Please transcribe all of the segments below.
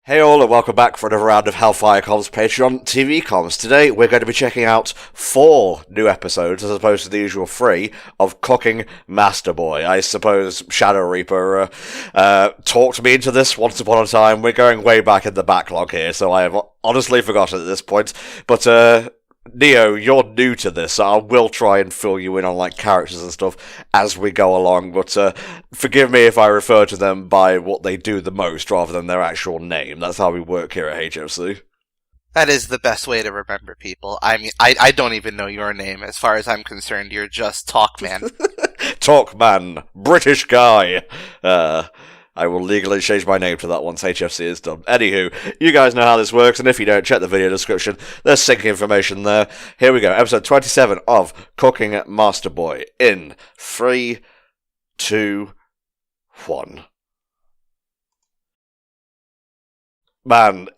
Hey all, and welcome back for another round of HellfireComms Patreon TV comms. Today we're going to be checking out 4 new episodes, as opposed to the usual 3, of Cooking Master Boy. I suppose Shadow Reaper talked me into this once upon a time. We're going way back in the backlog here, so I have honestly forgotten at this point. But Neo, you're new to this, so I will try and fill you in on like characters and stuff as we go along, but forgive me if I refer to them by what they do the most rather than their actual name. That's how we work here at HFC. That is the best way to remember people. I mean, I don't even know your name. As far as I'm concerned, you're just Talkman. Talkman, British guy. I will legally change my name to that once HFC is done. Anywho, you guys know how this works, and if you don't, check the video description. There's sync information there. Here we go, episode 27 of Cooking Master Boy in 3, 2, 1. Man,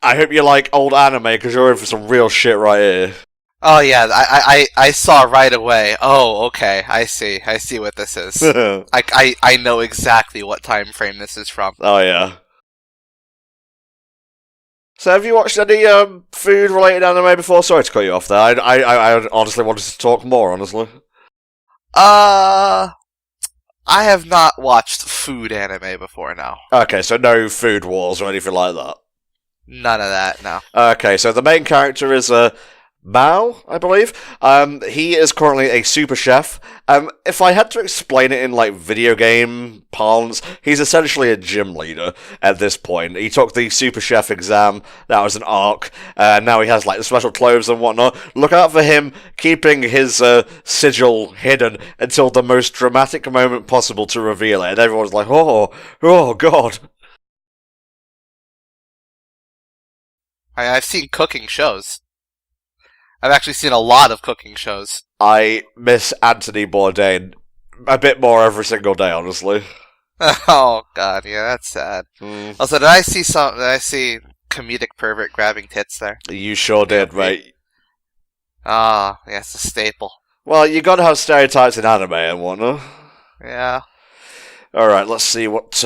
I hope you like old anime, because you're in for some real shit right here. Oh yeah, I saw right away. Oh, okay, I see what this is. I know exactly what time frame this is from. Oh yeah. So have you watched any food-related anime before? Sorry to cut you off there. I honestly wanted to talk more, honestly. I have not watched food anime before now. Okay, so no food wars or anything like that? None of that, no. Okay, so the main character is Mao, I believe. He is currently a super chef. If I had to explain it in like video game parlance, he's essentially a gym leader at this point. He took the super chef exam. That was an arc. Now he has like the special clothes and whatnot. Look out for him keeping his sigil hidden until the most dramatic moment possible to reveal it. And everyone's like, oh god. I've seen cooking shows. I've actually seen a lot of cooking shows. I miss Anthony Bourdain a bit more every single day, honestly. Oh god, yeah, that's sad. Also, did I see comedic pervert grabbing tits there? You sure did, mate. Ah, yeah, it's a staple. Well, you gotta have stereotypes in anime and whatnot. Yeah. Alright, let's see what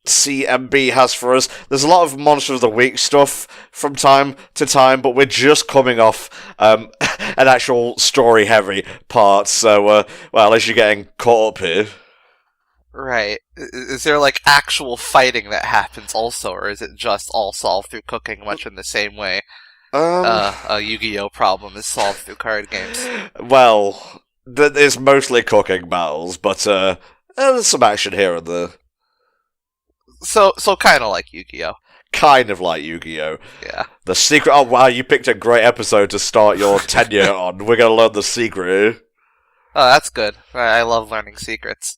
CMB has for us. There's a lot of Monster of the Week stuff from time to time, but we're just coming off an actual story-heavy part, so, well, at least you're getting caught up here. Right. Is there, like, actual fighting that happens also, or is it just all solved through cooking, much in the same way a Yu-Gi-Oh! Problem is solved through card games? Well, it's mostly cooking battles, but there's some action here and there. So kind of like Yu-Gi-Oh! Kind of like Yu-Gi-Oh! Yeah. The secret... Oh, wow, you picked a great episode to start your tenure on. We're gonna learn the secret here. Oh, that's good. I love learning secrets.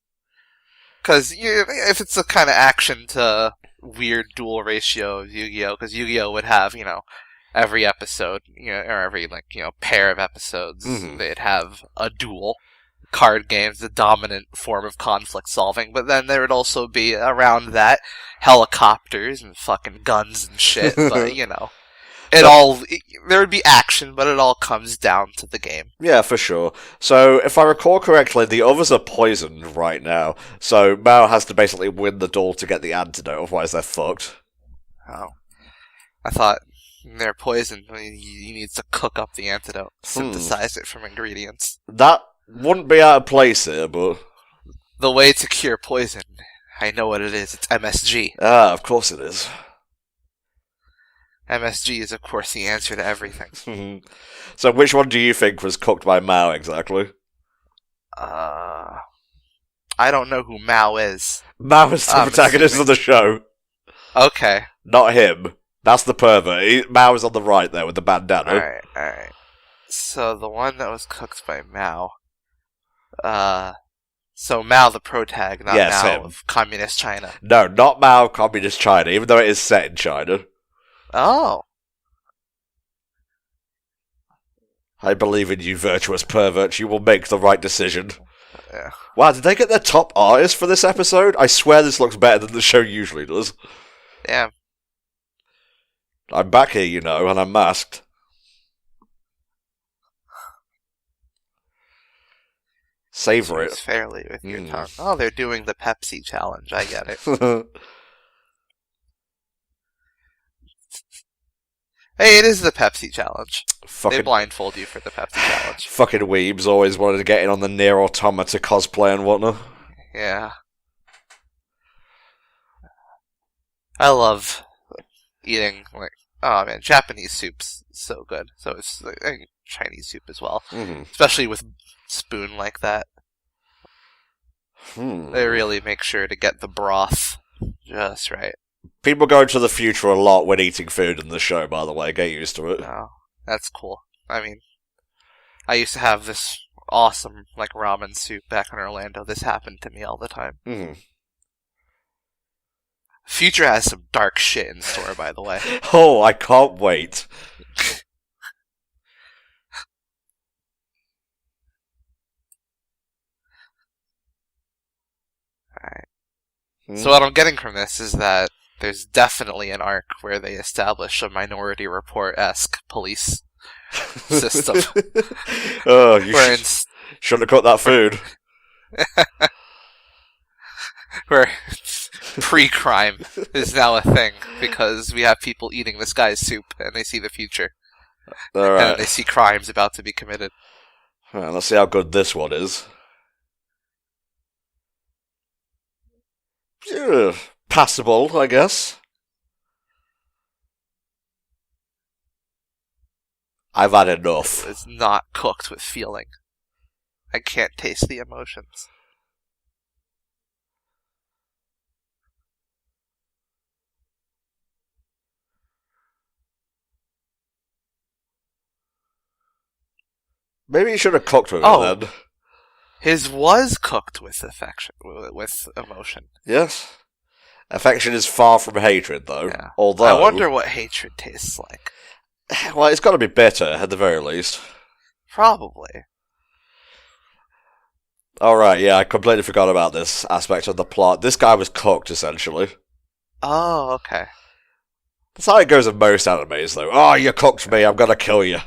Because if it's a kind of action to weird duel ratio of Yu-Gi-Oh! Because Yu-Gi-Oh! Would have, every episode, or every, pair of episodes, they'd have a duel. Card games, the dominant form of conflict solving, but then there would also be around that helicopters and fucking guns and shit, but there would be action, but it all comes down to the game. Yeah, for sure. So, if I recall correctly, the others are poisoned right now, so Mao has to basically win the duel to get the antidote, otherwise they're fucked. Oh. I thought they're poisoned. He needs to cook up the antidote, synthesize it from ingredients. That wouldn't be out of place here, but... The way to cure poison. I know what it is. It's MSG. Ah, of course it is. MSG is, of course, the answer to everything. So which one do you think was cooked by Mao, exactly? I don't know who Mao is. Mao is the protagonist of the show. Okay. Not him. That's the pervert. Mao is on the right there with the bandana. Alright. So the one that was cooked by Mao... So Mao the protag, not Mao him. of Communist China. No, not Mao of Communist China, even though it is set in China. Oh. I believe in you, virtuous pervert. You will make the right decision. Yeah. Wow, did they get their top artist for this episode? I swear this looks better than the show usually does. Yeah. I'm back here, and I'm masked. Savor it. Fairly with your tongue. Oh, they're doing the Pepsi challenge. I get it. Hey, it is the Pepsi challenge. They Fucking blindfold you for the Pepsi challenge. fucking weebs always wanted to get in on the Nier Automata cosplay and whatnot. Yeah. I love eating, like, oh man, Japanese soup's so good. So it's like, Chinese soup as well. Especially with spoon like that. They really make sure to get the broth just right. People go into the future a lot when eating food in the show, by the way. Get used to it. Oh, that's cool. I mean, I used to have this awesome, like, ramen soup back in Orlando. This happened to me all the time. Future has some dark shit in store, by the way. Oh, I can't wait. Alright. So what I'm getting from this is that there's definitely an arc where they establish a Minority Report-esque police system. Oh, you shouldn't have cooked that food. Where pre-crime is now a thing because we have people eating this guy's soup and they see the future. Alright. And they see crimes about to be committed. Well, let's see how good this one is. Passable, I guess. I've had enough. It's not cooked with feeling. I can't taste the emotions. Maybe you should have cooked with it then. His was cooked with affection, with emotion. Yes. Affection is far from hatred, though. Yeah. Although, I wonder what hatred tastes like. Well, it's got to be bitter, at the very least. Probably. Alright, yeah, I completely forgot about this aspect of the plot. This guy was cooked, essentially. Oh, okay. That's how it goes in most animes, though. Oh, you cooked me, I'm gonna kill you.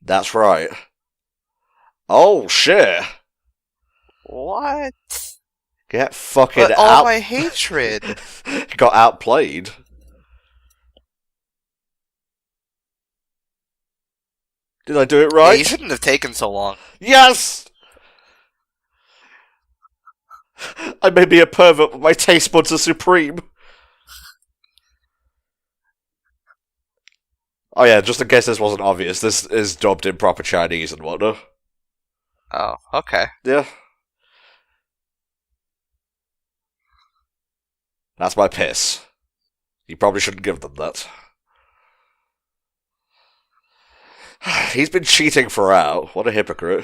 That's right. Oh, shit. What? Get fucking But all my hatred. Got outplayed. Did I do it right? Yeah, you shouldn't have taken so long. Yes! I may be a pervert, but my taste buds are supreme. Oh yeah, just in case this wasn't obvious, this is dubbed in proper Chinese and whatnot. Oh, okay. Yeah. That's my piss. You probably shouldn't give them that. He's been cheating for out. What a hypocrite.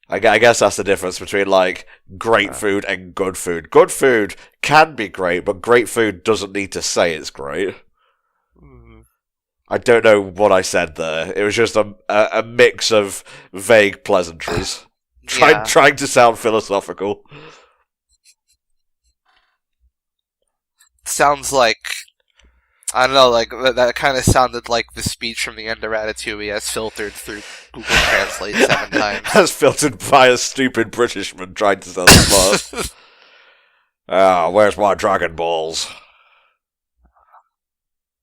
I guess that's the difference between, like, great food and good food. Good food can be great, but great food doesn't need to say it's great. I don't know what I said there. It was just a mix of vague pleasantries. Trying to sound philosophical. Sounds like... I don't know, like, that kind of sounded like the speech from the end of Ratatouille as filtered through Google Translate 7 times. As filtered by a stupid Britishman trying to sound smart. Where's my Dragon Balls?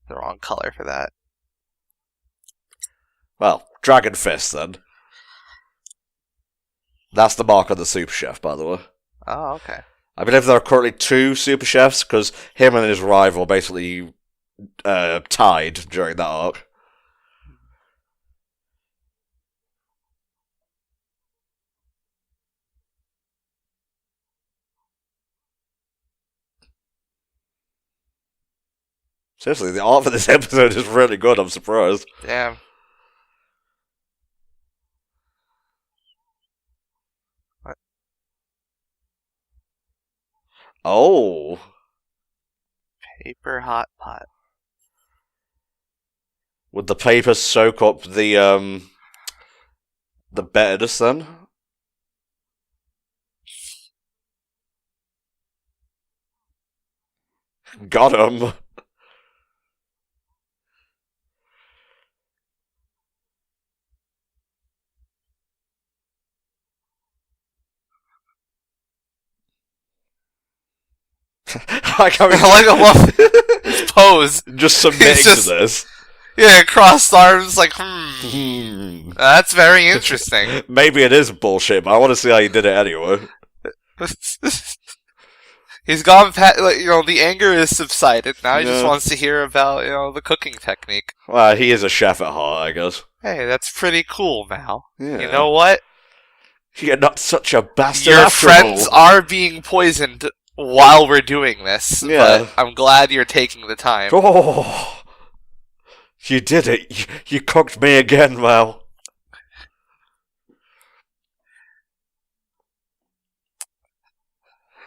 The wrong color for that. Well, Dragon Fist, then. That's the mark of the Super Chef, by the way. Oh, okay. I believe there are currently 2 Super Chefs, because him and his rival basically tied during that arc. Seriously, the art for this episode is really good, I'm surprised. Damn. What? Paper hot pot. Would the paper soak up the bitterness then? Got him. I love his pose. Just submitting He's to this. Yeah, crossed arms, like, that's very interesting. Maybe it is bullshit, but I want to see how you did it anyway. He's gone past, the anger is subsided. Now he just wants to hear about, the cooking technique. Well, he is a chef at heart, I guess. Hey, that's pretty cool now. Yeah. You know what? You're not such a bastard. Your friends are being poisoned while we're doing this, but I'm glad you're taking the time. Oh, you did it. You cooked me again, Mal.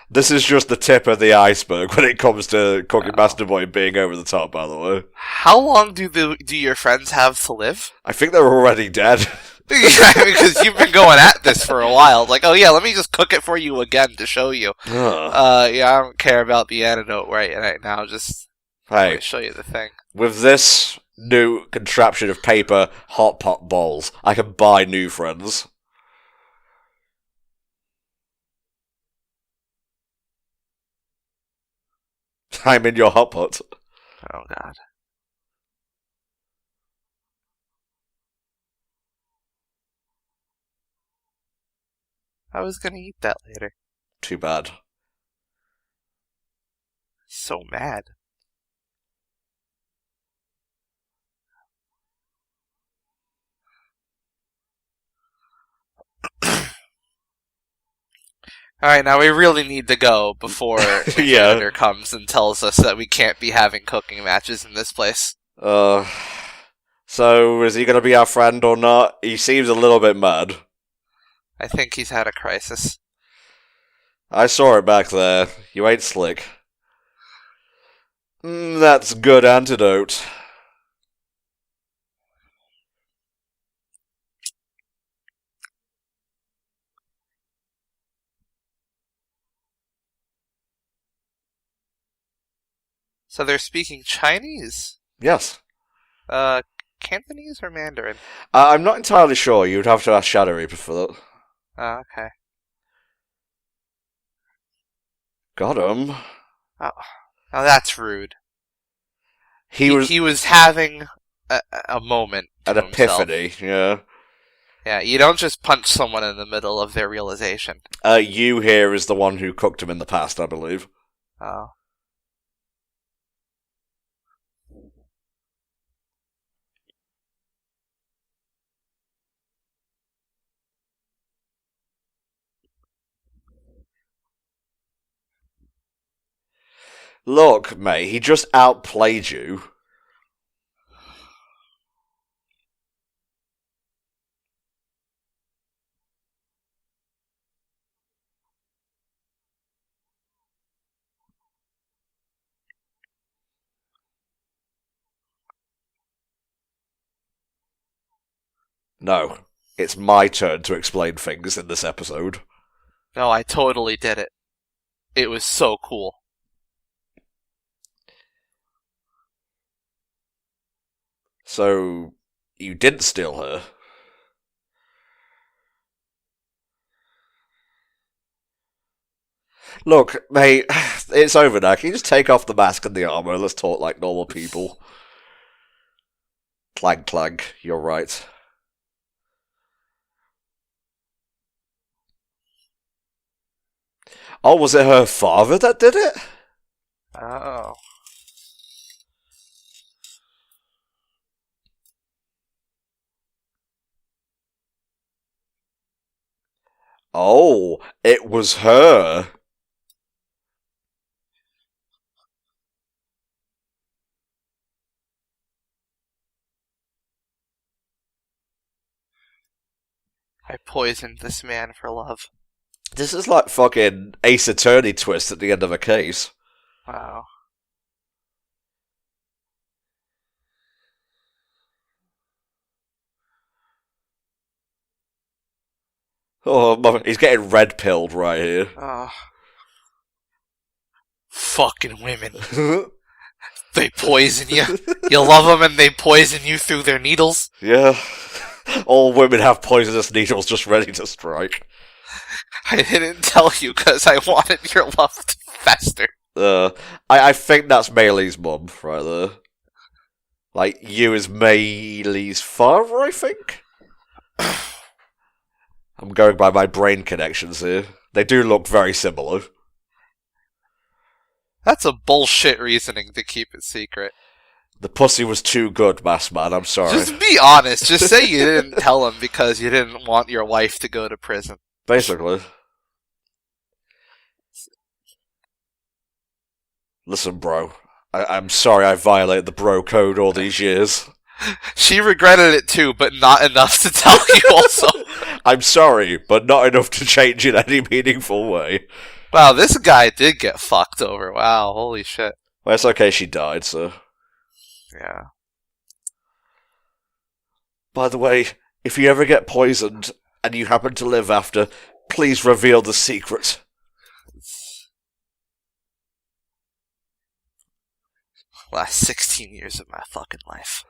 This is just the tip of the iceberg when it comes to Cooking Master Boy being over the top, by the way. How long do your friends have to live? I think they're already dead. Because you've been going at this for a while. Like, oh yeah, let me just cook it for you again to show you. Yeah, I don't care about the antidote right now. Just let me show you the thing. With this new contraption of paper hot pot bowls, I can buy new friends. I'm in your hot pot. Oh god. I was gonna eat that later. Too bad. So mad. Alright, now we really need to go before the janitor comes and tells us that we can't be having cooking matches in this place. So is he gonna be our friend or not? He seems a little bit mad. I think he's had a crisis. I saw it back there. You ain't slick. That's good antidote. So they're speaking Chinese? Yes. Cantonese or Mandarin? I'm not entirely sure. You'd have to ask Shadow Reaper for that. Oh, okay. Got him. Oh, now that's rude. He was having a moment. An epiphany, yeah. Yeah, you don't just punch someone in the middle of their realization. You here is the one who cooked him in the past, I believe. Oh. Look, mate, he just outplayed you. No, it's my turn to explain things in this episode. No, I totally did it. It was so cool. So, you didn't steal her? Look, mate, it's over now. Can you just take off the mask and the armor? Let's talk like normal people. Clank, clank, you're right. Oh, was it her father that did it? Oh. Oh, it was her. I poisoned this man for love. This is like fucking Ace Attorney twist at the end of a case. Wow. Oh, he's getting red-pilled right here. Oh. Fucking women. They poison you. You love them and they poison you through their needles. Yeah. All women have poisonous needles just ready to strike. I didn't tell you because I wanted your love to fester. I think that's Maylee's mum right there. Like, you is Maylee's father, I think? I'm going by my brain connections here. They do look very similar. That's a bullshit reasoning to keep it secret. The pussy was too good, Mass Man, I'm sorry. Just be honest. Just say you didn't tell him because you didn't want your wife to go to prison. Basically. Listen, bro. I'm sorry I violated the bro code all these years. She regretted it too, but not enough to tell you also. I'm sorry, but not enough to change in any meaningful way. Wow, this guy did get fucked over. Wow, holy shit. Well, it's okay she died, so... Yeah. By the way, if you ever get poisoned and you happen to live after, please reveal the secret. Last 16 years of my fucking life.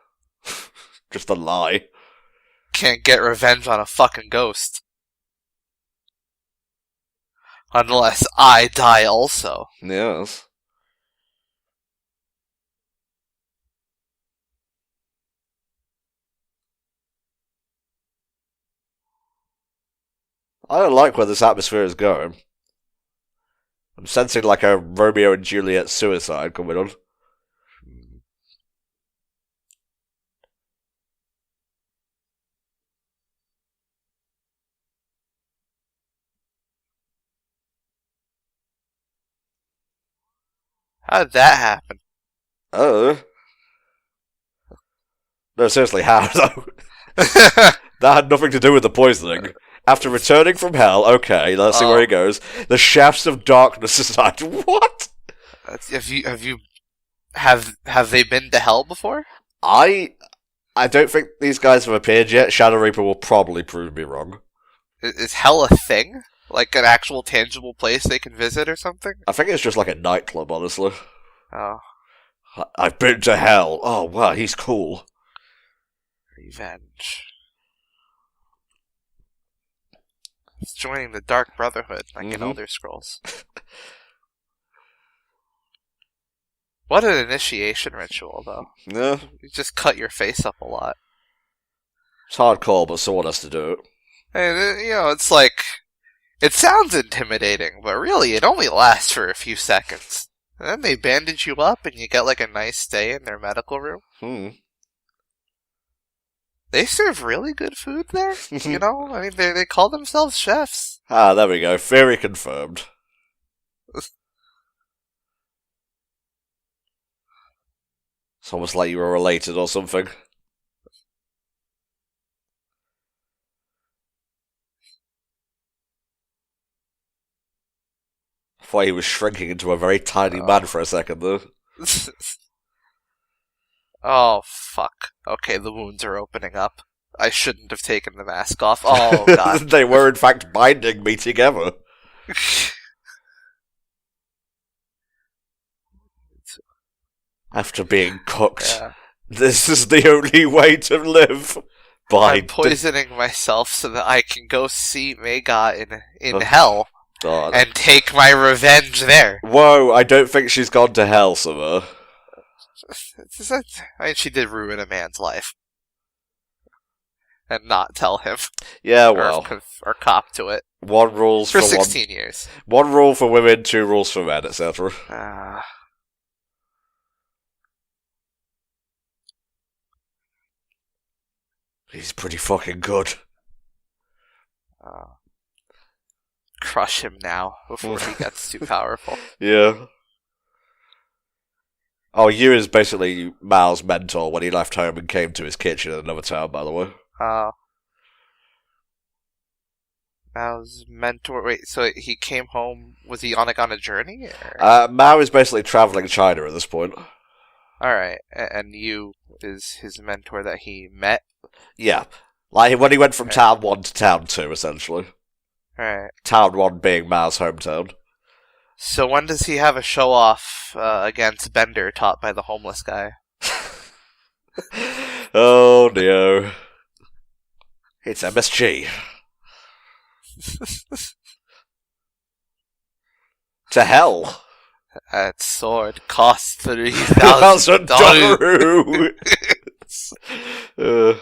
Just a lie. Can't get revenge on a fucking ghost. Unless I die also. Yes. I don't like where this atmosphere is going. I'm sensing like a Romeo and Juliet suicide coming on. How did that happen? Oh. No, seriously, how though? That had nothing to do with the poisoning. After returning from hell, okay, let's see where he goes. The shafts of darkness aside. What? Have they been to hell before? I don't think these guys have appeared yet. Shadow Reaper will probably prove me wrong. Is hell a thing? Like an actual tangible place they can visit or something? I think it's just like a nightclub, honestly. Oh. I've been to hell. Oh, wow, he's cool. Revenge. He's joining the Dark Brotherhood, like in Elder Scrolls. What an initiation ritual, though. Yeah. You just cut your face up a lot. It's hardcore, but someone has to do it. And, it's like... It sounds intimidating, but really, it only lasts for a few seconds. And then they bandage you up, and you get like a nice stay in their medical room. They serve really good food there, I mean, they call themselves chefs. Ah, there we go. Theory confirmed. It's almost like you were related or something. I thought he was shrinking into a very tiny man for a second, though. Oh, fuck. Okay, the wounds are opening up. I shouldn't have taken the mask off. Oh, God. They were, in fact, binding me together. After being cooked. Yeah. This is the only way to live. I'm poisoning myself so that I can go see Mega in hell. God. And take my revenge there. Whoa, I don't think she's gone to hell, Summer. I mean, she did ruin a man's life. And not tell him. Yeah, well. Or cop to it. One rules for 16 years. One rule for women, two rules for men, etc. He's pretty fucking good. Crush him now, before he gets too powerful. Yeah. Oh, Yu is basically Mal's mentor when he left home and came to his kitchen in another town, by the way. Mal's mentor... Wait, so he came home... Was he on a journey? Mao is basically traveling China at this point. Alright, and Yu is his mentor that he met? Yeah. Like when he went from town 1 to town 2, essentially. Alright. Town 1 being Mao's hometown. So when does he have a show-off against Bender taught by the homeless guy? Oh, Neo. It's MSG. To hell. That sword costs $3,000.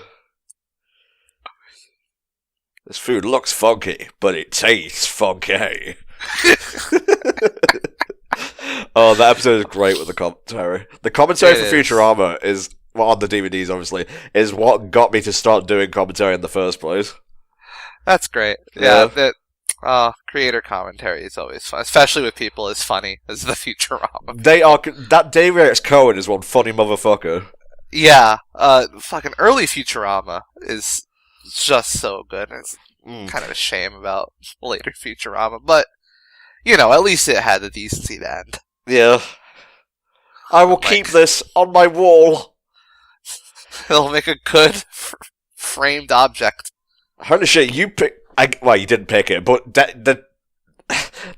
This food looks funky, but it tastes funky. Oh, that episode is great with the commentary. The commentary for Futurama is, well, on the DVDs obviously, is what got me to start doing commentary in the first place. That's great. Yeah, creator commentary is always fun, especially with people as funny as the Futurama. That David X. Cohen is one funny motherfucker. Yeah, fucking early Futurama is just so good. It's kind of a shame about later Futurama, but, you know, at least it had the decency to end. Yeah. I will keep this on my wall. It'll make a good framed object. Holy shit, you didn't pick it, but the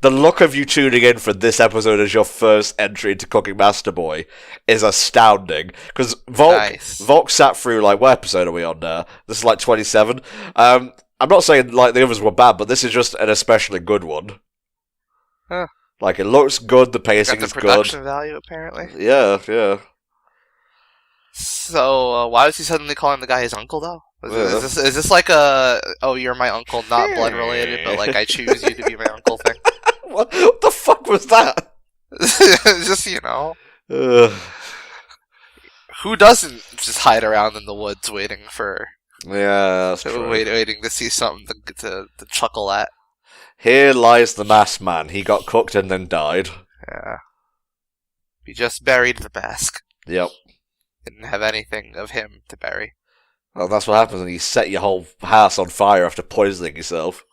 look of you tuning in for this episode as your first entry into Cooking Master Boy is astounding. Because Volk sat through, like, what episode are we on now? This is like 27. I'm not saying, like, the others were bad, but this is just an especially good one. Huh. Like, it looks good, the pacing is good. Got the production value, apparently. Yeah. So, why was he suddenly calling the guy his uncle, though? Is this like a, oh, you're my uncle, not blood related, but like I choose you to be my uncle thing? What the fuck was that? Just, you know. Who doesn't just hide around in the woods waiting for... Yeah, that's true. Waiting to see something to chuckle at. Here lies the masked man. He got cooked and then died. Yeah. We just buried the mask. Yep. Didn't have anything of him to bury. Well, that's what happens when you set your whole house on fire after poisoning yourself.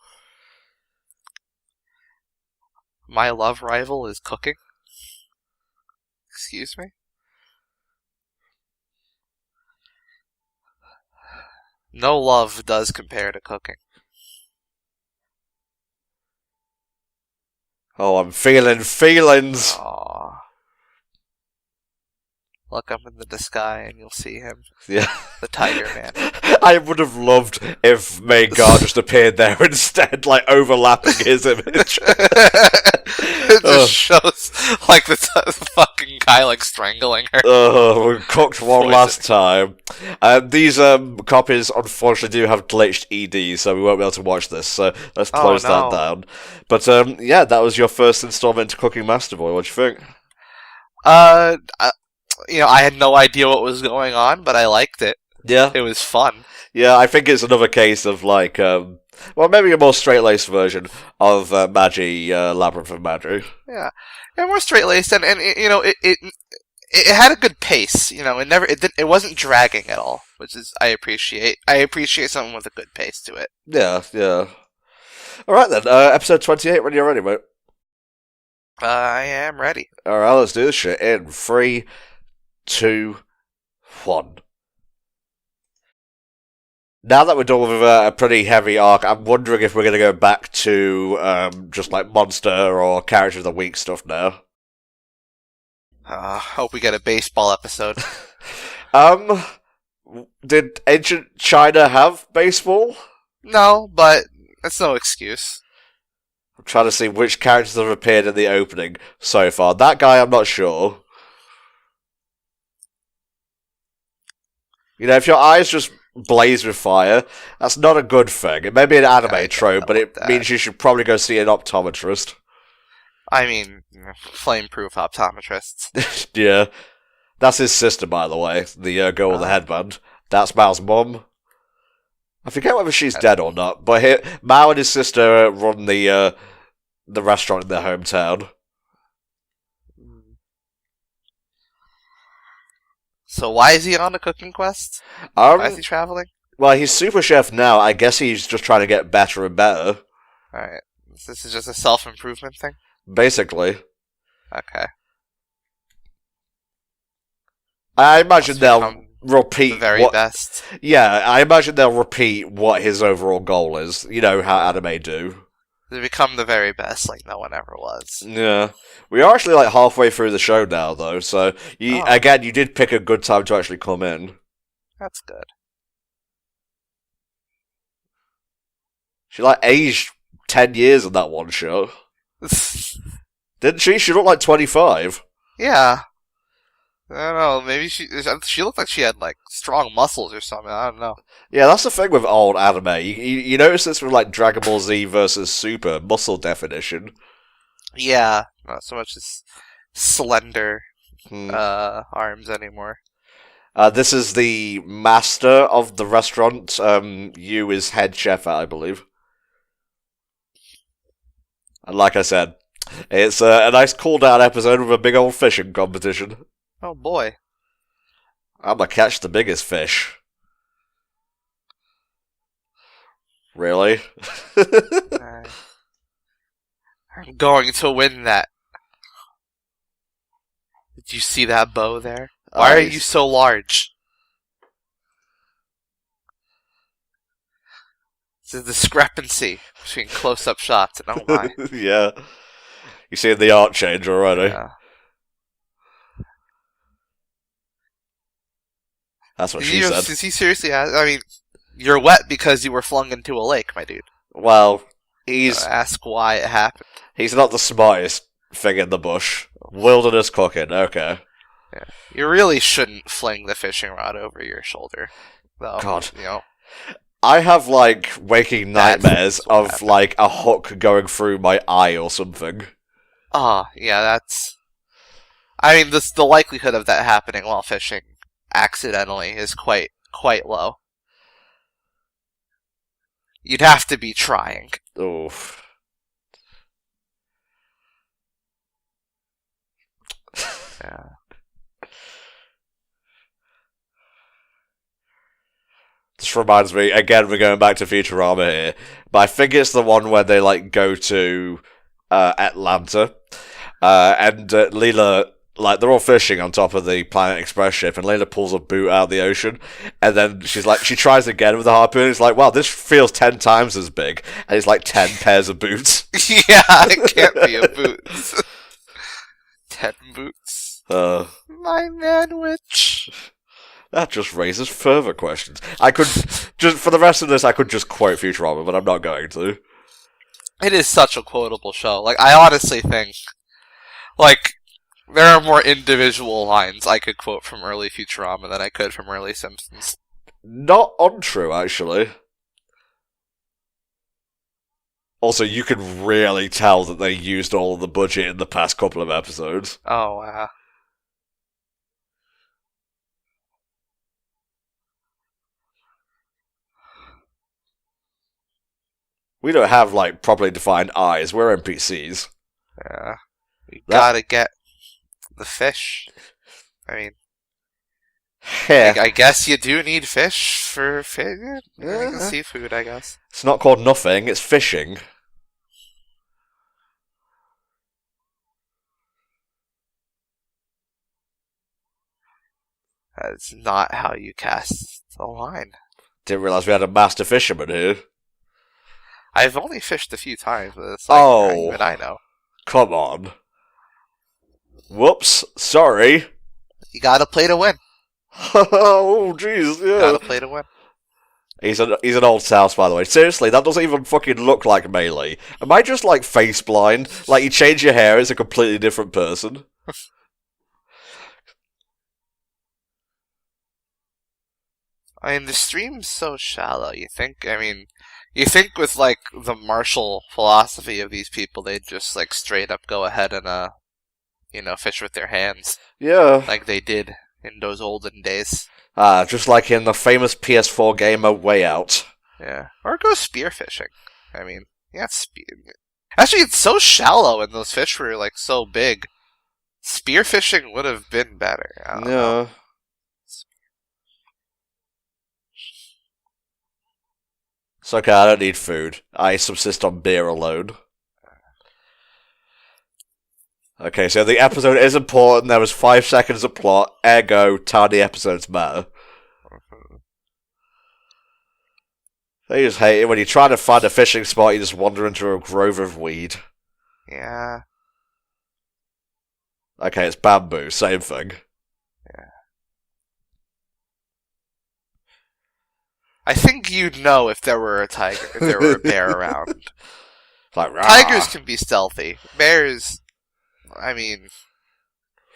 My love rival is cooking? Excuse me? No love does compare to cooking. Oh, I'm feeling feelings! Aww. Look up into the sky and you'll see him. Yeah. The Tiger Man. I would have loved if Magar just appeared there instead, like overlapping his image. It just shows like the fucking guy like strangling her. We cooked one last time. These copies unfortunately do have glitched ED, so we won't be able to watch this. So let's close that down. But yeah, that was your first installment to Cooking Master Boy. What do you think? You know, I had no idea what was going on, but I liked it. Yeah. It was fun. Yeah, I think it's another case of, like, well, maybe a more straight-laced version of Magi, Labyrinth of Magi. Yeah. Yeah, more straight-laced, and you know, it had a good pace, you know, it wasn't dragging at all, which is, I appreciate something with a good pace to it. Yeah. Alright then, episode 28, when you're ready, mate. I am ready. Alright, let's do this shit in 3, 2, 1. Now that we're done with a pretty heavy arc, I'm wondering if we're going to go back to just like monster or character of the week stuff now. Hope we get a baseball episode. Did ancient China have baseball? No, but that's no excuse. I'm trying to see which characters have appeared in the opening so far. That guy, I'm not sure. You know, if your eyes just blaze with fire, that's not a good thing. It may be an anime trope, but it means you should probably go see an optometrist. I mean, flame-proof optometrists. Yeah. That's his sister, by the way, the girl with the headband. That's Mao's mum. I forget whether she's dead or not, but Mao and his sister run the restaurant in their hometown. So why is he on a cooking quest? Why is he traveling? Well, he's super chef now. I guess he's just trying to get better and better. Alright. This is just a self-improvement thing? Basically. Okay. I imagine they'll repeat the very best. Yeah, I imagine they'll repeat what his overall goal is. You know how anime do. They become the very best, like no one ever was. Yeah. We are actually like halfway through the show now, though, so again, you did pick a good time to actually come in. That's good. She like aged 10 years in that one show. Didn't she? She looked like 25. Yeah. I don't know, maybe she looked like she had, like, strong muscles or something, I don't know. Yeah, that's the thing with old anime. You notice this with, like, Dragon Ball Z versus Super, muscle definition. Yeah, not so much as slender arms anymore. This is the master of the restaurant. Yu is head chef, I believe. And like I said, it's a nice cool-down episode with a big old fishing competition. Oh boy. I'm gonna catch the biggest fish. Really? I'm going to win that. Did you see that bow there? Why are you so large? It's a discrepancy between close-up shots and oh my. Yeah. You see the art change already. Yeah. That's what she said. Does he seriously ask? I mean, you're wet because you were flung into a lake, my dude. Well, he's... ask why it happened. He's not the smartest thing in the bush. Wilderness cooking, okay. Yeah. You really shouldn't fling the fishing rod over your shoulder, though. God. You know. I have, like, waking nightmares of, like, a hook going through my eye or something. Yeah, that's... I mean, the likelihood of that happening while fishing accidentally is quite low. You'd have to be trying. Oof. Yeah. This reminds me, again, we're going back to Futurama here, but I think it's the one where they, like, go to Atlanta, and Leela, like, they're all fishing on top of the Planet Express ship, and Leela pulls a boot out of the ocean, and then she's like, she tries again with the harpoon, and it's like, wow, this feels 10 times as big, and it's like 10 pairs of boots. Yeah, it can't be a boot. 10 boots. My manwich. That just raises further questions. I could, just for the rest of this, I could just quote Futurama, but I'm not going to. It is such a quotable show. Like, I honestly think, like, there are more individual lines I could quote from early Futurama than I could from early Simpsons. Not untrue, actually. Also, you can really tell that they used all of the budget in the past couple of episodes. Oh, wow. We don't have, like, properly defined eyes. We're NPCs. Yeah. You gotta get the fish. I mean... Yeah. I guess you do need fish for seafood, I guess. It's not called nothing, it's fishing. That's not how you cast the line. Didn't realise we had a master fisherman here. I've only fished a few times, but it's like, even I know. Come on. Whoops, sorry. You gotta play to win. Oh, jeez, yeah. Gotta play to win. He's an old souse, by the way. Seriously, that doesn't even fucking look like Melee. Am I just, like, face blind? Like, you change your hair, it's a completely different person. I mean, the stream's so shallow, you think? I mean, you think with, like, the martial philosophy of these people, they'd just, like, straight up go ahead and, fish with their hands. Yeah. Like they did in those olden days. Just like in the famous PS4 game A Way Out. Yeah. Or go spearfishing. I mean, yeah, actually, it's so shallow and those fish were, like, so big. Spearfishing would have been better. I don't know. It's okay, I don't need food. I subsist on beer alone. Okay, so the episode is important, there was 5 seconds of plot, ergo, tiny episodes matter. I just hate it when you're trying to find a fishing spot, you just wander into a grove of weed. Yeah. Okay, it's bamboo, same thing. Yeah. I think you'd know if there were a tiger, if there were a bear around. Like, rah. Tigers can be stealthy. Bears, I mean...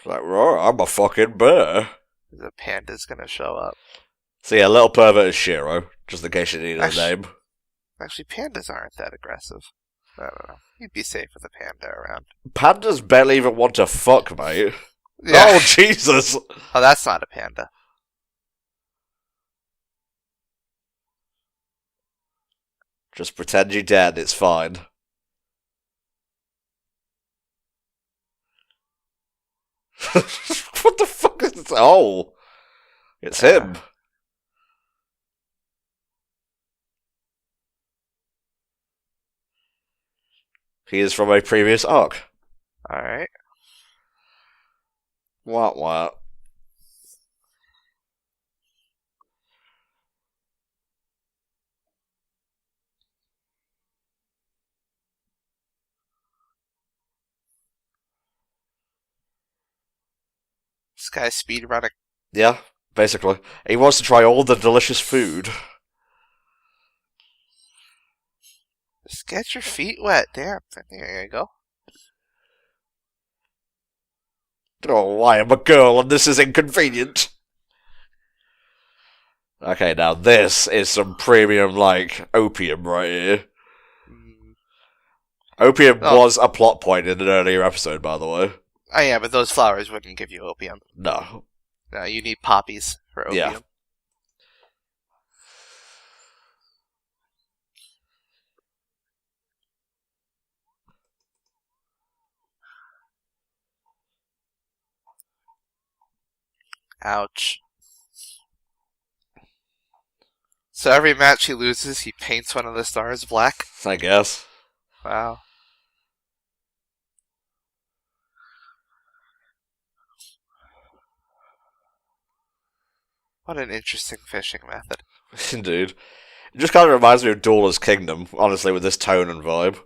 Like, rah, I'm a fucking bear. The panda's gonna show up. So yeah, little pervert is Shiro, just in case you need a name. Actually, pandas aren't that aggressive. I don't know. You'd be safe with a panda around. Pandas barely even want to fuck, mate. Yeah. Oh, Jesus! Oh, that's not a panda. Just pretend you're dead, it's fine. What the fuck is this? Oh! It's him. He is from a previous arc. Alright. What? This guy's speedrunning. Yeah, basically. He wants to try all the delicious food. Just get your feet wet. Damn. There you go. Oh, I am a girl and this is inconvenient. Okay, now this is some premium, opium right here. Opium was a plot point in an earlier episode, by the way. Oh, yeah, but those flowers wouldn't give you opium. No. No, you need poppies for opium. Yeah. Ouch. So every match he loses, he paints one of the stars black? I guess. Wow. What an interesting fishing method. Indeed. It just kind of reminds me of Duelist Kingdom, honestly, with this tone and vibe.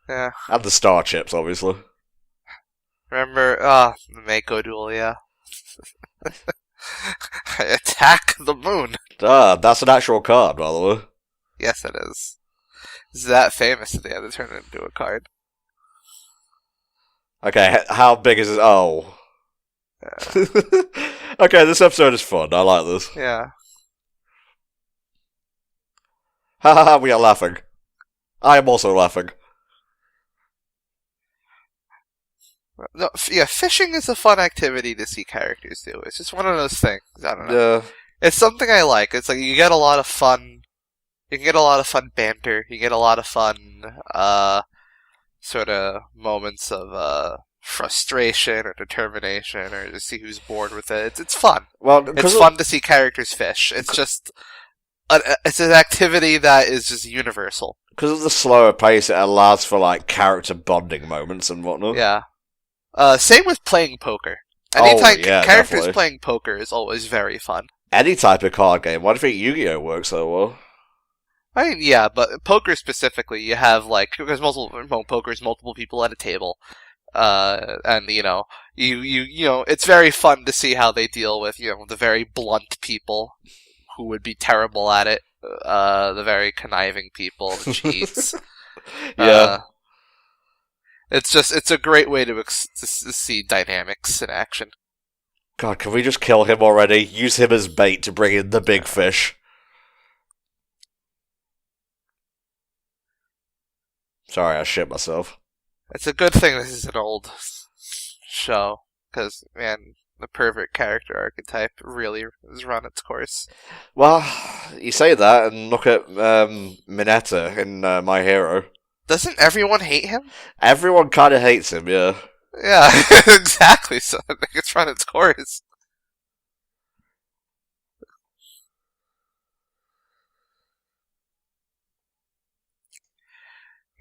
Yeah. And the star chips, obviously. Remember, the Mako duel, yeah. Attack the moon. That's an actual card, by the way. Yes, it is. It's that famous that they had to turn it into a card. Okay, how big is it? Oh. Yeah. Okay, this episode is fun. I like this. Yeah. Ha ha ha, we are laughing. I am also laughing. No, yeah, fishing is a fun activity to see characters do. It's just one of those things. I don't know. Yeah. It's something I like. It's like you get a lot of fun. You can get a lot of fun banter. You get a lot of fun, sort of moments of frustration or determination, or to see who's bored with it. It's fun. Well, it's fun to see characters fish. It's just it's an activity that is just universal. Because of the slower pace, it allows for character bonding moments and whatnot. Yeah. Same with playing poker. Anytime yeah, characters definitely. playing poker is always very fun. Any type of card game. Why do you think Yu-Gi-Oh works so well? I mean, yeah, but poker specifically, you have because multiple people at a table, and you it's very fun to see how they deal with the very blunt people who would be terrible at it, the very conniving people, the cheats. Yeah. It's a great way to see dynamics in action. God, can we just kill him already? Use him as bait to bring in the big fish. Sorry, I shit myself. It's a good thing this is an old show, because, man, the pervert character archetype really has run its course. Well, you say that, and look at Mineta in My Hero. Doesn't everyone hate him? Everyone kind of hates him, yeah. Yeah, exactly, so I think it's run its course.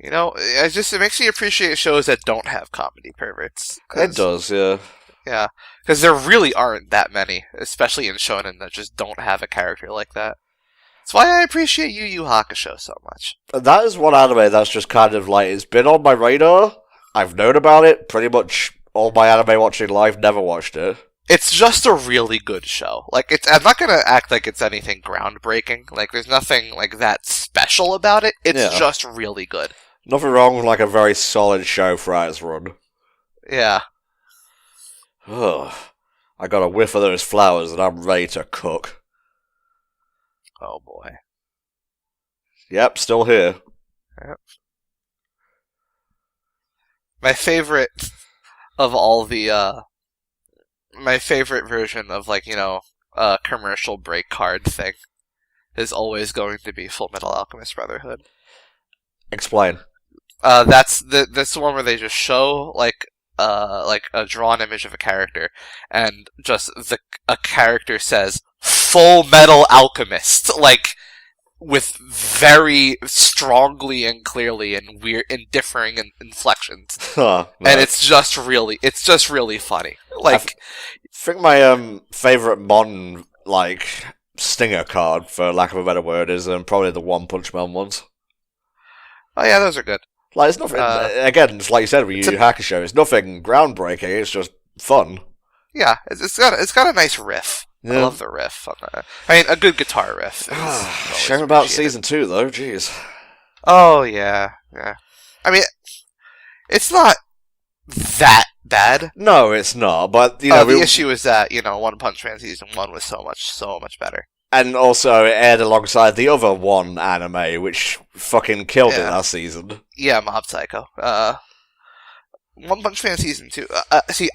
It makes me appreciate shows that don't have comedy perverts. It does, yeah. Yeah, because there really aren't that many, especially in shonen, that just don't have a character like that. That's why I appreciate Yu Yu Hakusho so much. That is one anime that's just kind of like, it's been on my radar. I've known about it pretty much all my anime watching life, never watched it. It's just a really good show. Like, I'm not gonna act like it's anything groundbreaking. Like, there's nothing, like, that special about it. It's just really good. Nothing wrong with, like, a very solid show throughout its run. Yeah. Ugh. I got a whiff of those flowers and I'm ready to cook. Oh boy. Yep, still here. Yep. My favorite of all the, my favorite version of, like, commercial break card thing is always going to be Full Metal Alchemist Brotherhood. Explain. That's the one where they just show, like a drawn image of a character, and just a character says, Full Metal Alchemist, like, with very strongly and clearly and weird and differing inflections. Huh, no. And it's just really funny. Like, I think my favorite modern, like, stinger card, for lack of a better word, is probably the One Punch Man ones. Oh yeah, those are good. Like, it's nothing, again, it's like you said with Yu Yu Hakusho, it's nothing groundbreaking, it's just fun. Yeah, it's got a nice riff. Yeah. I love the riff on that. I mean, a good guitar riff. Shame about season 2, though, jeez. Oh, yeah. I mean, it's not that bad. No, it's not, but, the issue is that, One Punch Man season 1 was so much better. And also, it aired alongside the other one anime, which fucking killed it last season. Yeah, Mob Psycho. One Punch Man season 2. See,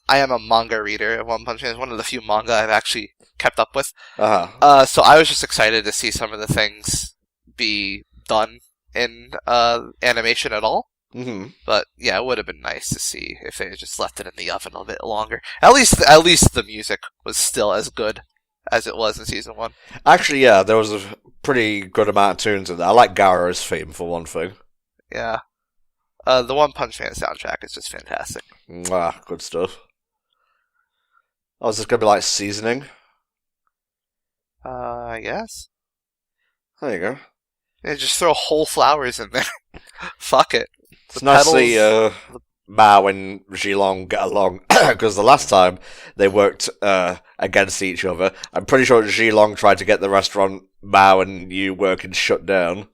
I am a manga reader. One Punch Man is one of the few manga I've actually kept up with. Uh-huh. So I was just excited to see some of the things be done in animation at all. Mm-hmm. But yeah, it would have been nice to see if they had just left it in the oven a bit longer. At least the music was still as good as it was in season 1. Actually, yeah, there was a pretty good amount of tunes in there. I like Gaara's theme, for one thing. Yeah. The One Punch Man soundtrack is just fantastic. Good stuff. Oh, is this going to be like seasoning? I guess. There you go. Yeah, just throw whole flowers in there. Fuck it. It's nice to see Mao and Zhilong get along, because the last time they worked against each other, I'm pretty sure Zhilong tried to get the restaurant Mao and you working shut down.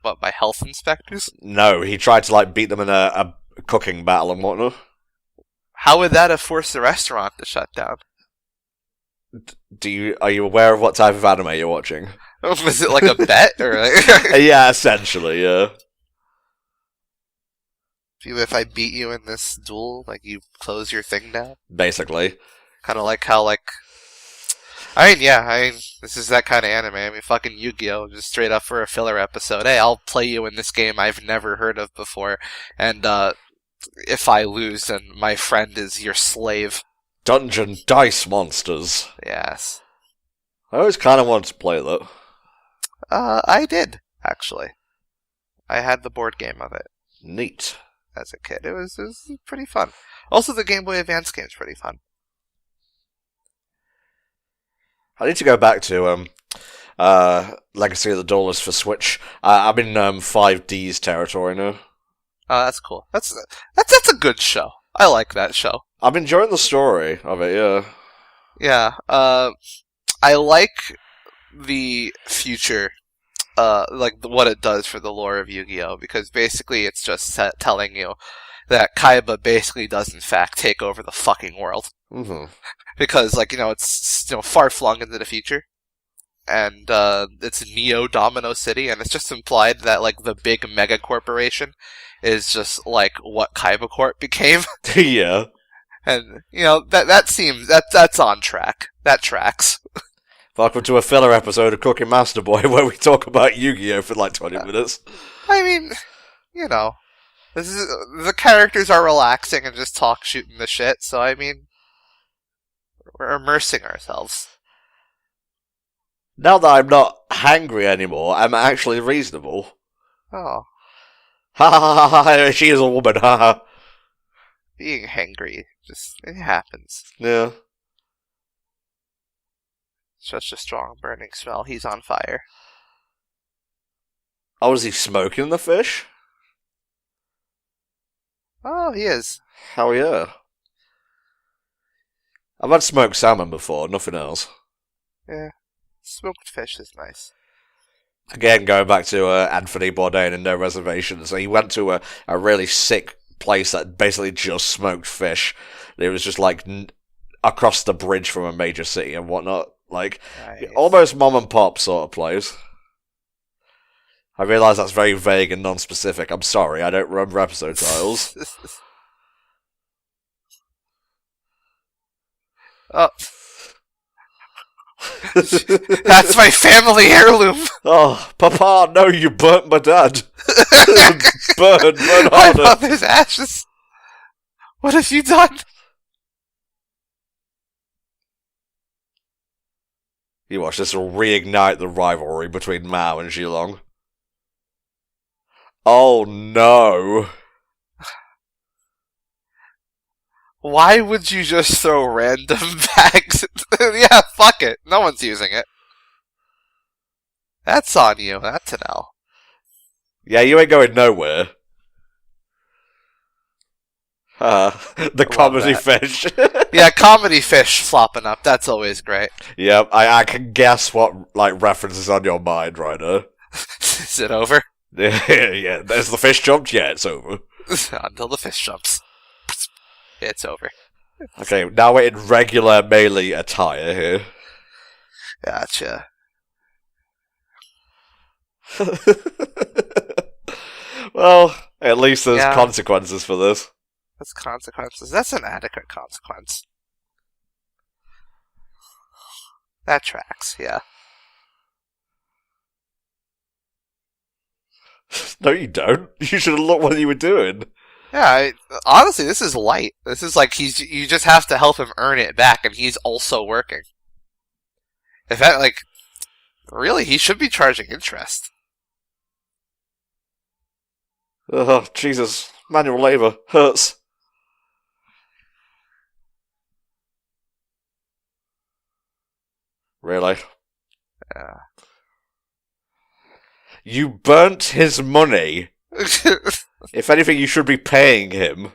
What, by health inspectors? No, he tried to beat them in a cooking battle and whatnot. How would that have forced the restaurant to shut down? Are you aware of what type of anime you're watching? Was it like a bet or? Yeah, essentially, yeah. If I beat you in this duel, you close your thing down? Basically. Kind of like how, this is that kind of anime. I mean, fucking Yu-Gi-Oh! Just straight up for a filler episode. Hey, I'll play you in this game I've never heard of before, and, if I lose, then my friend is your slave. Dungeon Dice Monsters. Yes. I always kind of wanted to play that. I did, actually. I had the board game of it. Neat. As a kid. It was pretty fun. Also, the Game Boy Advance game is pretty fun. I need to go back to Legacy of the Duelist for Switch. I'm in 5D's territory now. Oh, that's cool. That's a good show. I like that show. I'm enjoying the story of it, yeah. Yeah, I like the future, what it does for the lore of Yu-Gi-Oh! Because basically it's just telling you that Kaiba basically does in fact take over the fucking world. Mm-hmm. Because, it's, far-flung into the future. And, it's Neo Domino City, and it's just implied that, the big mega corporation is just, what Kaiba Corp became. Yeah. And, that seems, that's on track. That tracks. Welcome to a filler episode of Cooking Master Boy, where we talk about Yu-Gi-Oh! For 20 minutes. I mean, the characters are relaxing and just shooting the shit, so I mean, we're immersing ourselves. Now that I'm not hangry anymore, I'm actually reasonable. Oh. Ha ha ha ha ha, she is a woman, ha ha. Being hangry, it happens. Yeah. Such a strong burning smell. He's on fire. Oh, is he smoking the fish? Oh, he is. Hell yeah. I've had smoked salmon before, nothing else. Yeah. Smoked fish is nice. Again, going back to Anthony Bourdain and No Reservations, so he went to a really sick place that basically just smoked fish. It was just like across the bridge from a major city and whatnot. Like, Nice. almost mom and pop sort of place. I realise that's very vague and non-specific. I'm sorry, I don't remember episode titles. Oh. That's my family heirloom. Oh, Papa, no, you burnt my dad. burn My harder. mother's ashes. What have you done? You watch, this will reignite the rivalry between Mao and Zhilong. Oh no. Why would you just throw random bags? Yeah, fuck it. No one's using it. That's on you. That's an L. Yeah, you ain't going nowhere. The comedy that. fish. Yeah, comedy fish flopping up. That's always great. Yeah, I can guess what like references on your mind right now. Is it over? Yeah, there's the fish jumped. Yeah, it's over. Until the fish jumps. It's over. Okay, now we're in regular melee attire here. Gotcha. Well, at least there's Yeah. consequences for this. That's consequences. That's an adequate consequence. That tracks, yeah. No, you don't. You should have looked what you were doing. Yeah, honestly, this is light. This is like you just have to help him earn it back, and he's also working. In fact, like, really, he should be charging interest. Oh, Jesus. Manual labour. Hurts. Really? Yeah. You burnt his money. If anything, you should be paying him.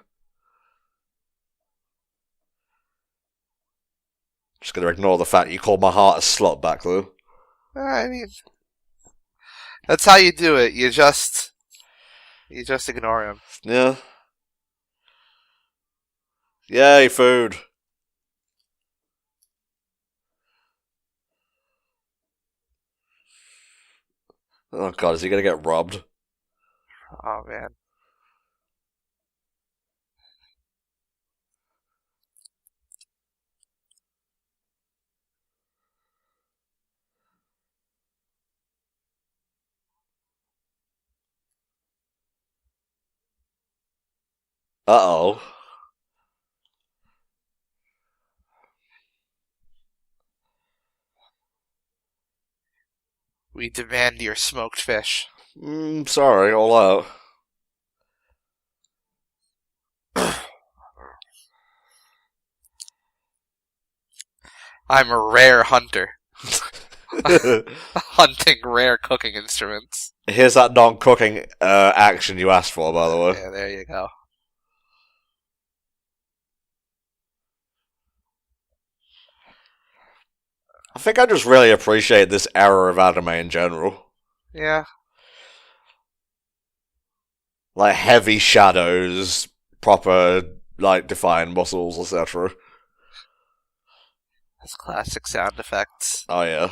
Just gonna ignore the fact you called my heart a slut back, though. I mean, that's how you do it. You just ignore him. Yeah. Yay, food. Oh god, is he gonna get robbed? Oh man. Uh-oh. We demand your smoked fish. Sorry, all out. I'm a rare hunter. Hunting rare cooking instruments. Here's that non-cooking action you asked for, by the way. Yeah, there you go. I think I just really appreciate this era of anime in general. Yeah. Like, heavy shadows, proper, like, defined muscles, etc. That's classic sound effects. Oh, yeah.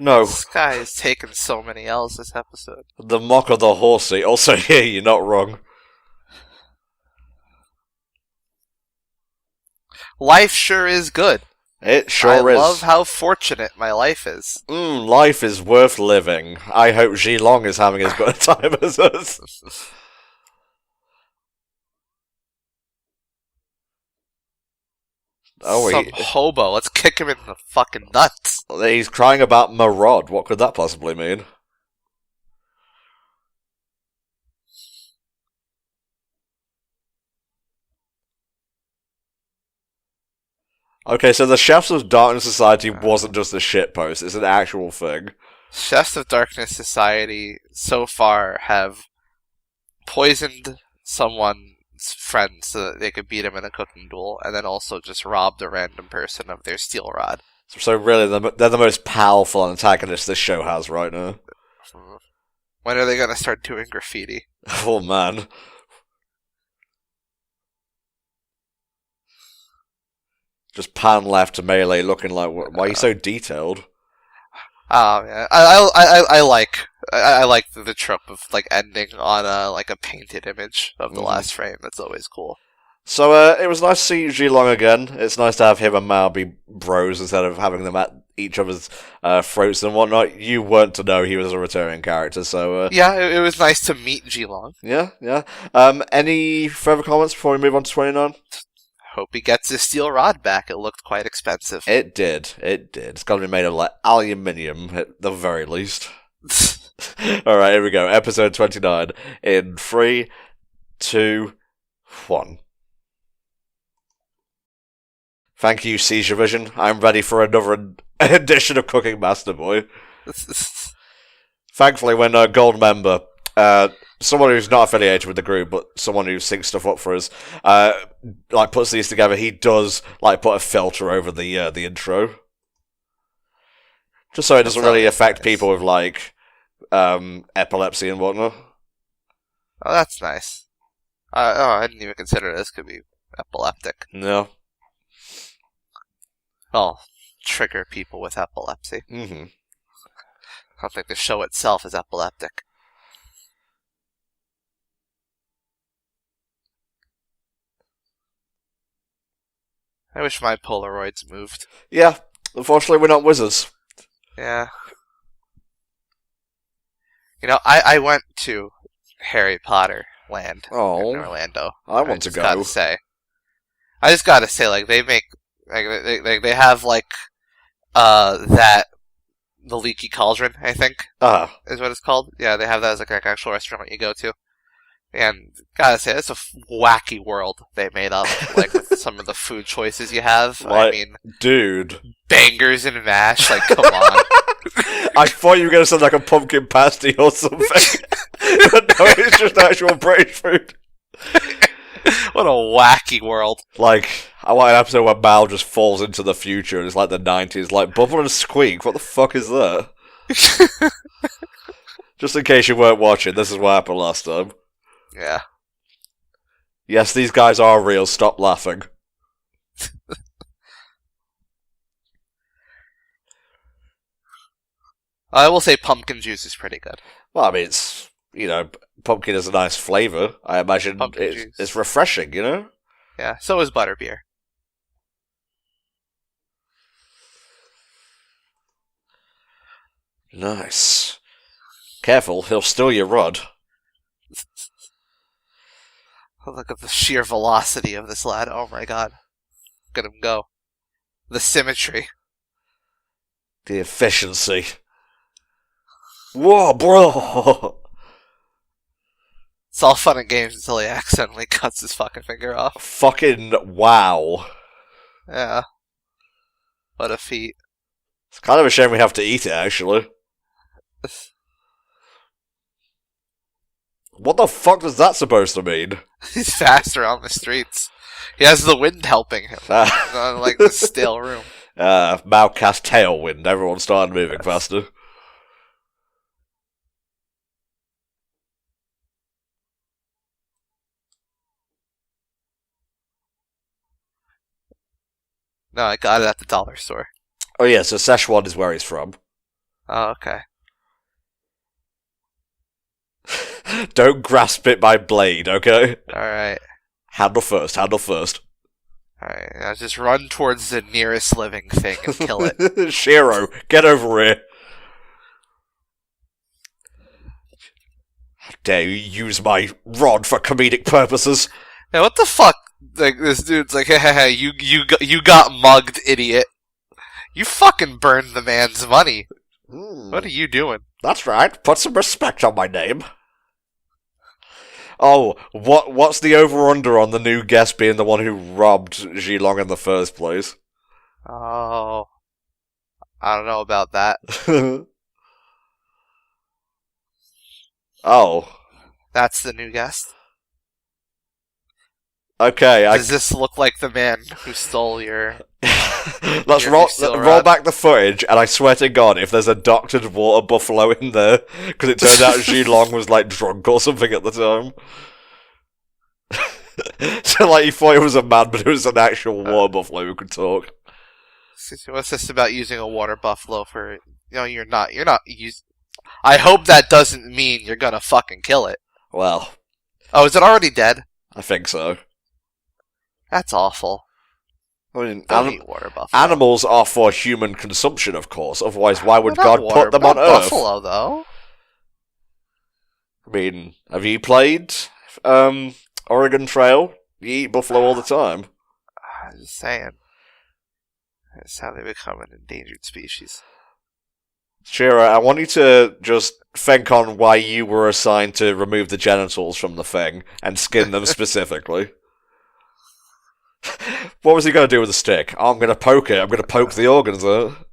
No. This guy has taken so many L's this episode. The mock of the horsey. Also, yeah, you're not wrong. Life sure is good. It sure I is. love how fortunate my life is. Life is worth living. I hope Zhilong is having as good a time as us. Oh, Some hobo. Let's kick him in the fucking nuts. he's crying about Marod. What could that possibly mean? Okay, so the Chefs of Darkness Society wasn't just a shitpost, it's an actual thing. Chefs of Darkness Society so far have poisoned someone's friend so that they could beat him in a cooking duel, and then also just robbed a random person of their steel rod. So really, they're the most powerful antagonists this show has right now. When are they going to start doing graffiti? Oh man. Just pan left to melee, looking like, why are you so detailed? Oh yeah, I like the trope of like ending on a painted image of the last frame. That's always cool. So it was nice to see Zhilong again. It's nice to have him and Mao be bros instead of having them at each other's throats and whatnot. You weren't to know he was a returning character, so yeah, it was nice to meet Zhilong. Yeah. Any further comments before we move on to 29? Hope he gets his steel rod back. It looked quite expensive. It did. It's got to be made of like aluminium at the very least. Alright, here we go. Episode 29 in 3, 2, 1. Thank you, Seizure Vision. I'm ready for another edition of Cooking Master Boy. Thankfully, when a gold member, someone who's not affiliated with the group, but someone who syncs stuff up for us, like puts these together, he does like put a filter over the intro, just so it doesn't really affect people with like epilepsy and whatnot. Oh, that's nice. I didn't even consider this could be epileptic. No. Oh, trigger people with epilepsy. Mm-hmm. I don't think the show itself is epileptic. I wish my Polaroids moved. Yeah, unfortunately we're not wizards. Yeah. You know, I went to Harry Potter Land in Orlando. I want to go. I just gotta say, like, they make, like, they have, like, the Leaky Cauldron, I think, is what it's called. Yeah, they have that as, like, an actual restaurant you go to. And, gotta say, it's a wacky world they made up, like, with some of the food choices you have. Like, I mean... Dude. Bangers and mash, like, come on. I thought you were going to sound like a pumpkin pasty or something. But no, it's just actual British food. What a wacky world. Like, I want an episode where Mal just falls into the future and it's like the 90s, like, Bubble and Squeak, what the fuck is that? Just in case you weren't watching, this is what happened last time. Yeah. Yes, these guys are real, stop laughing. I will say pumpkin juice is pretty good. Well, I mean, it's, you know, pumpkin is a nice flavour. I imagine it's refreshing, you know? Yeah, so is butterbeer. Nice. Careful, he'll steal your rod. Look at the sheer velocity of this lad. Oh my god. Look at him go. The symmetry. The efficiency. Whoa, bro! It's all fun and games until he accidentally cuts his fucking finger off. Fucking wow. Yeah. What a feat. It's kind of a shame we have to eat it, actually. What the fuck is that supposed to mean? He's faster on the streets. He has the wind helping him. Like the stale room. Mao cast tailwind. Everyone started moving faster. No, I got it at the dollar store. Oh yeah, so Szechuan is where he's from. Oh, okay. Don't grasp it by blade, okay? Alright. Handle first, handle first. Alright, now just run towards the nearest living thing and kill it. Shiro, get over here. How dare you use my rod for comedic purposes? Yeah, what the fuck? Like, this dude's like, hey, you got mugged, idiot. You fucking burned the man's money. What are you doing? That's right, put some respect on my name. Oh, what's the over-under on the new guest being the one who robbed Zhilong in the first place? Oh, I don't know about that. Oh. That's the new guest. Okay, Does this look like the man who stole your... Let's steel roll rod? back the footage, and I swear to God, if there's a doctored water buffalo in there, because it turned out Xi Long was like drunk or something at the time. So like he thought it was a man, but it was an actual water buffalo who could talk. What's this about using a water buffalo for... you're not using... I hope that doesn't mean you're gonna fucking kill it. Well, Oh, is it already dead? I think so. That's awful. I mean, Don't eat water buffalo. animals are for human consumption, of course. Otherwise, why would Not God water, put them not on Earth? buffalo, though. I mean, have you played Oregon Trail? You eat buffalo all the time. I'm just saying. That's how they become an endangered species. Shira, I want you to just think on why you were assigned to remove the genitals from the thing and skin them specifically. What was he going to do with the stick? Oh, I'm going to poke it. I'm going to poke the organs out.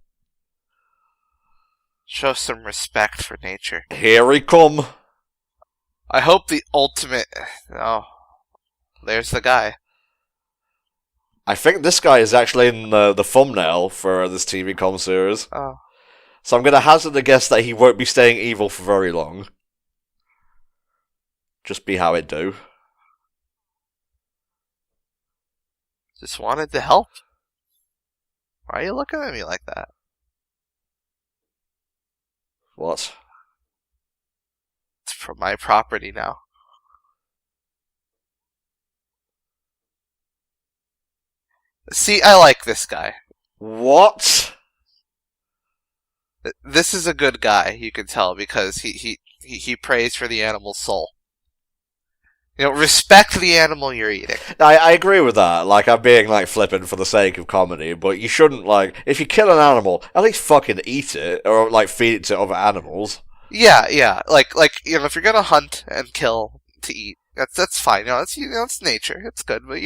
Show some respect for nature. Here he come. I hope the ultimate... Oh, there's the guy. I think this guy is actually in the thumbnail for this TV com series. Oh. So I'm going to hazard a guess that he won't be staying evil for very long. Just be how it do. Just wanted to help. Why are you looking at me like that? What? It's from my property now. See, I like this guy. What? This is a good guy, you can tell, because he prays for the animal's soul. Respect the animal you're eating. I agree with that. Like, I'm being, like, flippant for the sake of comedy, but you shouldn't, like, if you kill an animal, at least fucking eat it, or, like, feed it to other animals. Yeah. Like, if you're gonna hunt and kill to eat, that's fine. It's nature. It's good. But,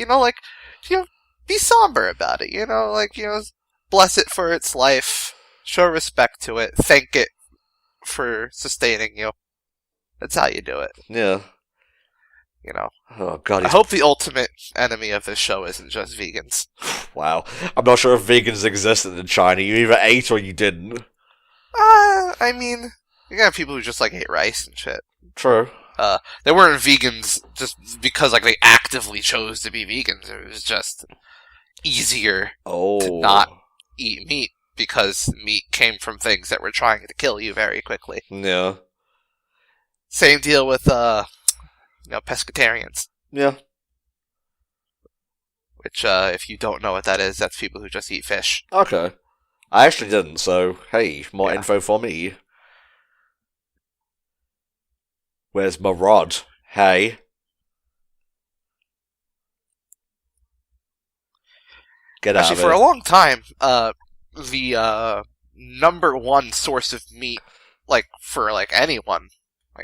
be somber about it. Bless it for its life. Show respect to it. Thank it for sustaining you. That's how you do it. Yeah. Oh, God. I hope the ultimate enemy of this show isn't just vegans. Wow. I'm not sure if vegans existed in China. You either ate or you didn't. I mean, you got people who just, ate rice and shit. True. They weren't vegans just because, they actively chose to be vegans. It was just easier to not eat meat because meat came from things that were trying to kill you very quickly. Yeah. Same deal with, pescatarians. Yeah. Which, if you don't know what that is, that's people who just eat fish. Okay. I actually didn't, so, hey, more info for me. Where's my rod? Hey. Get out of Actually, here. for a long time, the number one source of meat, for anyone,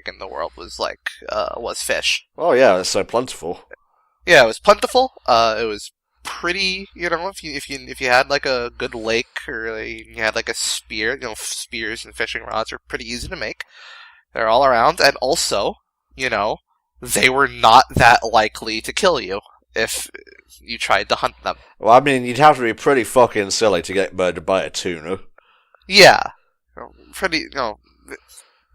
in the world, was fish. Oh yeah, it's so plentiful. Yeah, it was plentiful. It was pretty. If you had a good lake or you had a spear, spears and fishing rods are pretty easy to make. They're all around, and also, they were not that likely to kill you if you tried to hunt them. Well, I mean, you'd have to be pretty fucking silly to get murdered by a tuna. Yeah,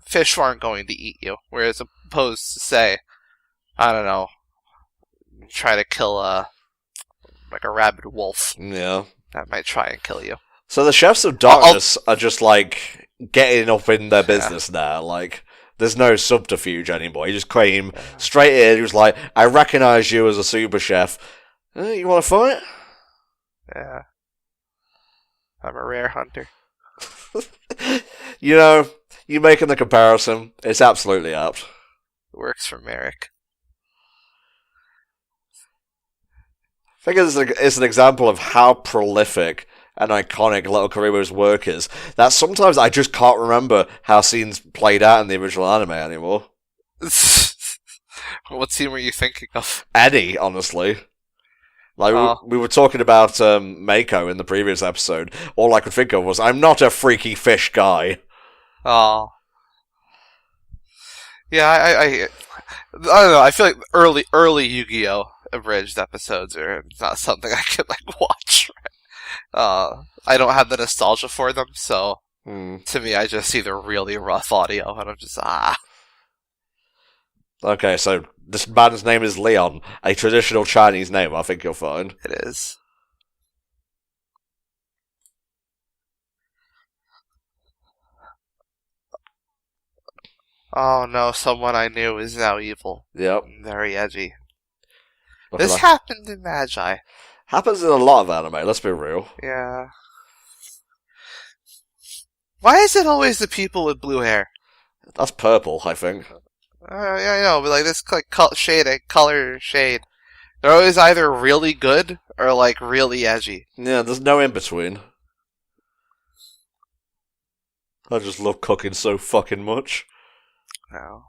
fish aren't going to eat you. Whereas opposed to, say, I don't know, try to kill a rabid wolf. Yeah. That might try and kill you. So the Chefs of Darkness are just, getting up in their business now. There's no subterfuge anymore. You just came straight in. He was like, I recognize you as a super chef. You want to fight? Yeah. I'm a rare hunter. You making the comparison, it's absolutely apt. It works for Merrick. I think it's an example of how prolific and iconic Little Karibo's work is, that sometimes I just can't remember how scenes played out in the original anime anymore. What scene were you thinking of? Any, honestly. Like, we were talking about Mako in the previous episode. All I could think of was, I'm not a freaky fish guy. Oh. Yeah, I don't know, I feel like early Yu-Gi-Oh! Abridged episodes are not something I could, like, watch. I don't have the nostalgia for them, so to me, I just see the really rough audio, and I'm just, Okay, so this man's name is Leon, a traditional Chinese name, I think you'll find. It is. Oh no, someone I knew is now evil. Yep. Very edgy. Looking This happened in Magi. Happens in a lot of anime, let's be real. Yeah. Why is it always the people with blue hair? That's purple, I think. Yeah, I know, but like this like color shade. They're always either really good or like really edgy. Yeah, there's no in between. I just love cooking so fucking much. No.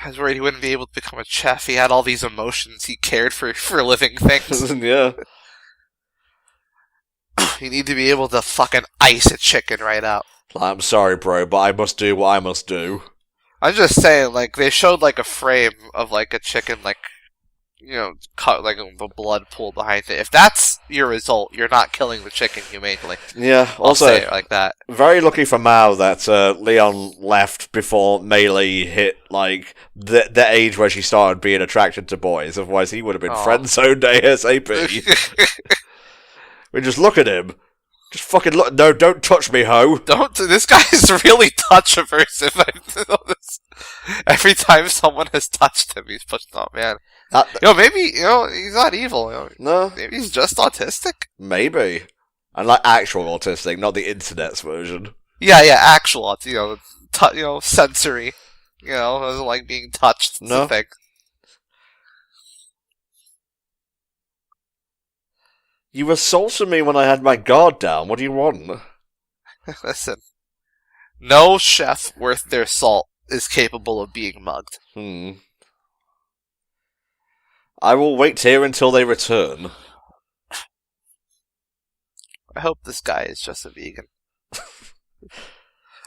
I was worried he wouldn't be able to become a chef. He had all these emotions. He cared for living things. Yeah. You need to be able to fucking ice a chicken right out. I'm sorry, bro, but I must do what I must do. I'm just saying, like, they showed, like, a frame of, like, a chicken, like, you know, cut, like, the blood pool behind it. If that's your result, you're not killing the chicken humanely. Yeah, also, I'll say it like that. Very lucky for Mao that Leon left before Melee hit, like, the age where she started being attracted to boys. Otherwise, he would have been friend-zoned ASAP. We just look at him. Just fucking look. No, don't touch me, ho. Don't. This guy is really touch aversive. I've noticed. Every time someone has touched him, he's pushed. Oh man. Maybe he's not evil. No. Maybe he's just autistic. Maybe. And like actual autistic, not the internet's version. Yeah, actual. Sensory. Doesn't like being touched. No. Thing. You assaulted me when I had my guard down. What do you want? Listen. No chef worth their salt is capable of being mugged. I will wait here until they return. I hope this guy is just a vegan.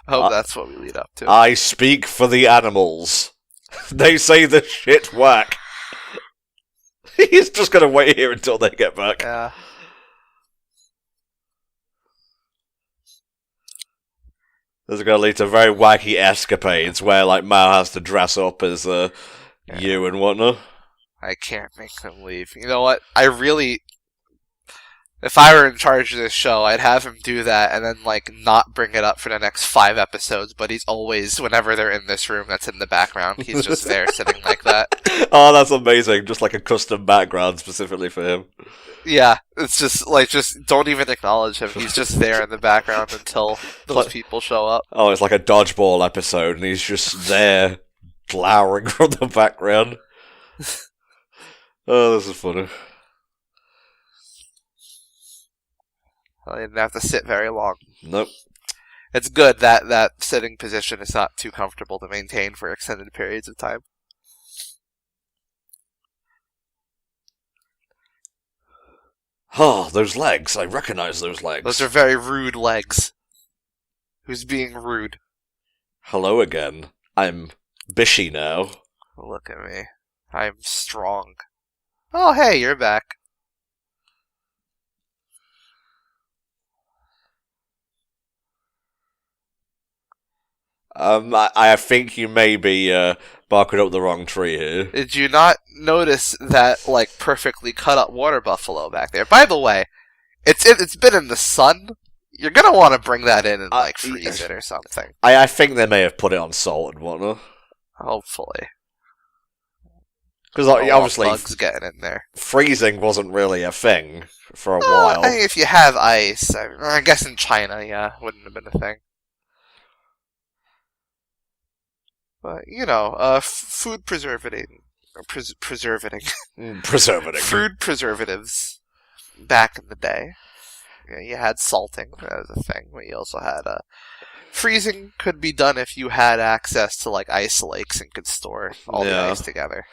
I hope that's what we lead up to. I speak for the animals. They say the shit whack. He's just gonna wait here until they get back. Yeah. This is going to lead to very wacky escapades where, like, Mao has to dress up as you and whatnot. I can't make them leave. You know what? If I were in charge of this show, I'd have him do that and then, like, not bring it up for the next 5 episodes, but he's always, whenever they're in this room that's in the background, he's just there sitting like that. Oh, that's amazing. Just like a custom background specifically for him. Yeah, it's just don't even acknowledge him. He's just there in the background until those people show up. Oh, it's like a dodgeball episode, and he's just there, glowering from the background. Oh, this is funny. Well, he didn't have to sit very long. Nope. It's good that sitting position is not too comfortable to maintain for extended periods of time. Oh, those legs. I recognize those legs. Those are very rude legs. Who's being rude? Hello again. I'm Bishy now. Look at me. I'm strong. Oh, hey, you're back. I think you may be barking up the wrong tree here. Did you not notice that, like, perfectly cut up water buffalo back there? By the way, it's been in the sun. You're gonna want to bring that in and, like, freeze it or something. I think they may have put it on salt and whatnot. Hopefully. Because obviously, bugs getting in there. Freezing wasn't really a thing for a while. I mean, if you have ice, I guess in China, yeah, wouldn't have been a thing. But, food preservating. Preservating. Preservating. Food preservatives back in the day. You had salting, that was a thing, but you also had Freezing could be done if you had access to, like, ice lakes and could store all the ice together.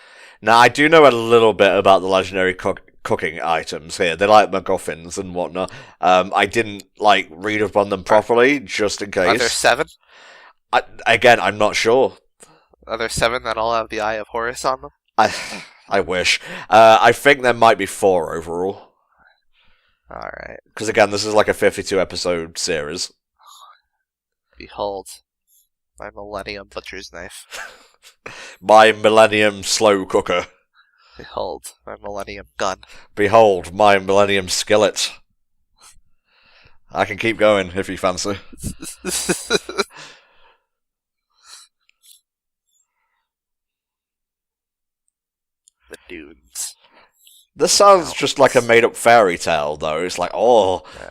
Now, I do know a little bit about the legendary cooking items here. They're like MacGuffins and whatnot. I didn't, like, read up on them properly, just in case. Are there 7? Again, I'm not sure. Are there 7 that all have the Eye of Horus on them? I wish. I think there might be 4 overall. Alright. Because again, this is like a 52-episode series. Behold, my Millennium Butcher's Knife. My Millennium Slow Cooker. Behold, my Millennium Gun. Behold, my Millennium Skillet. I can keep going if you fancy. The dunes. This sounds just like a made-up fairy tale, though. It's like,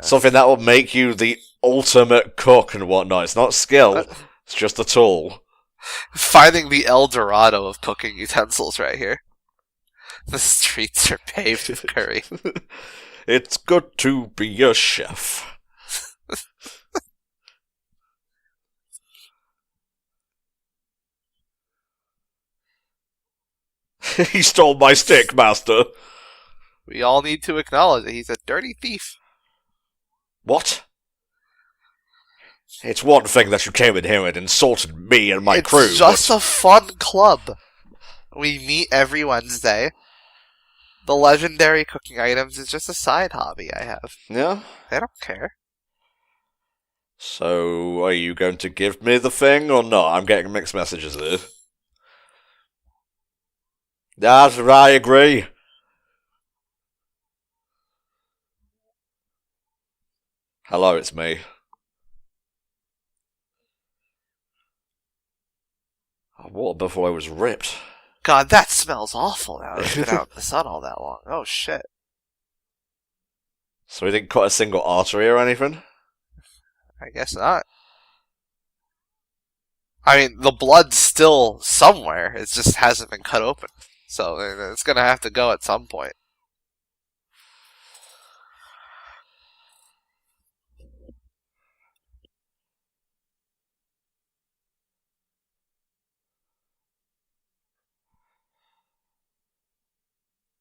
something that will make you the ultimate cook and whatnot. It's not skill, it's just a tool. Finding the El Dorado of cooking utensils right here. The streets are paved with curry. It's good to be a chef. He stole my stick, master. We all need to acknowledge that he's a dirty thief. What? It's one thing that you came in here and insulted me and my crew. It's just a fun club. We meet every Wednesday. The legendary cooking items is just a side hobby I have. Yeah? They don't care. So, are you going to give me the thing or not? I'm getting mixed messages here. Yes, I agree. Hello, it's me. What before I was ripped? God, that smells awful now. It's been out in the sun all that long. Oh, shit. So he didn't cut a single artery or anything? I guess not. I mean, the blood's still somewhere. It just hasn't been cut open. So it's gonna have to go at some point.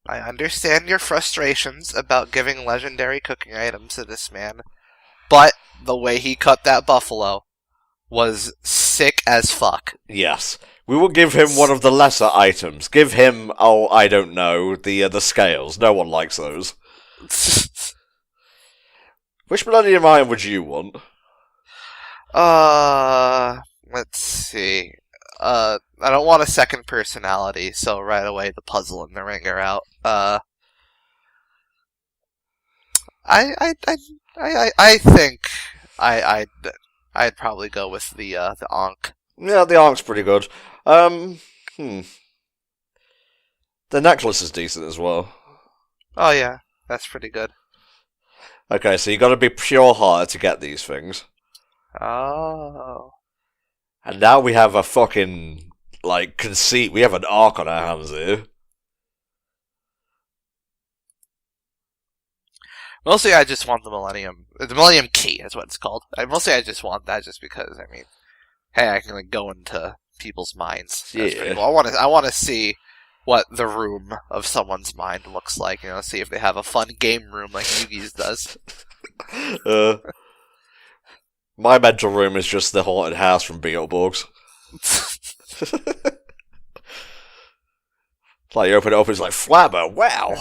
I understand your frustrations about giving legendary cooking items to this man, but the way he cut that buffalo was sick as fuck. Yes. We will give him one of the lesser items. Give him, I don't know, the scales. No one likes those. Which Millennium item would you want? Let's see. I don't want a second personality, so right away the puzzle and the ring are out. I think I'd probably go with the Ankh. Yeah, the Ankh's pretty good. The necklace is decent as well. Oh yeah, that's pretty good. Okay, so you gotta be pure-hearted to get these things. Oh. And now we have a fucking, conceit. We have an arc on our hands here. Mostly I just want the Millennium Key is what it's called. Mostly I just want that just because, I mean, hey, I can go into people's minds. That's pretty cool. I want to see what the room of someone's mind looks like, see if they have a fun game room like Yugi's does. My mental room is just the haunted house from Beetleborgs. You open it up, it's like, Flabber, wow!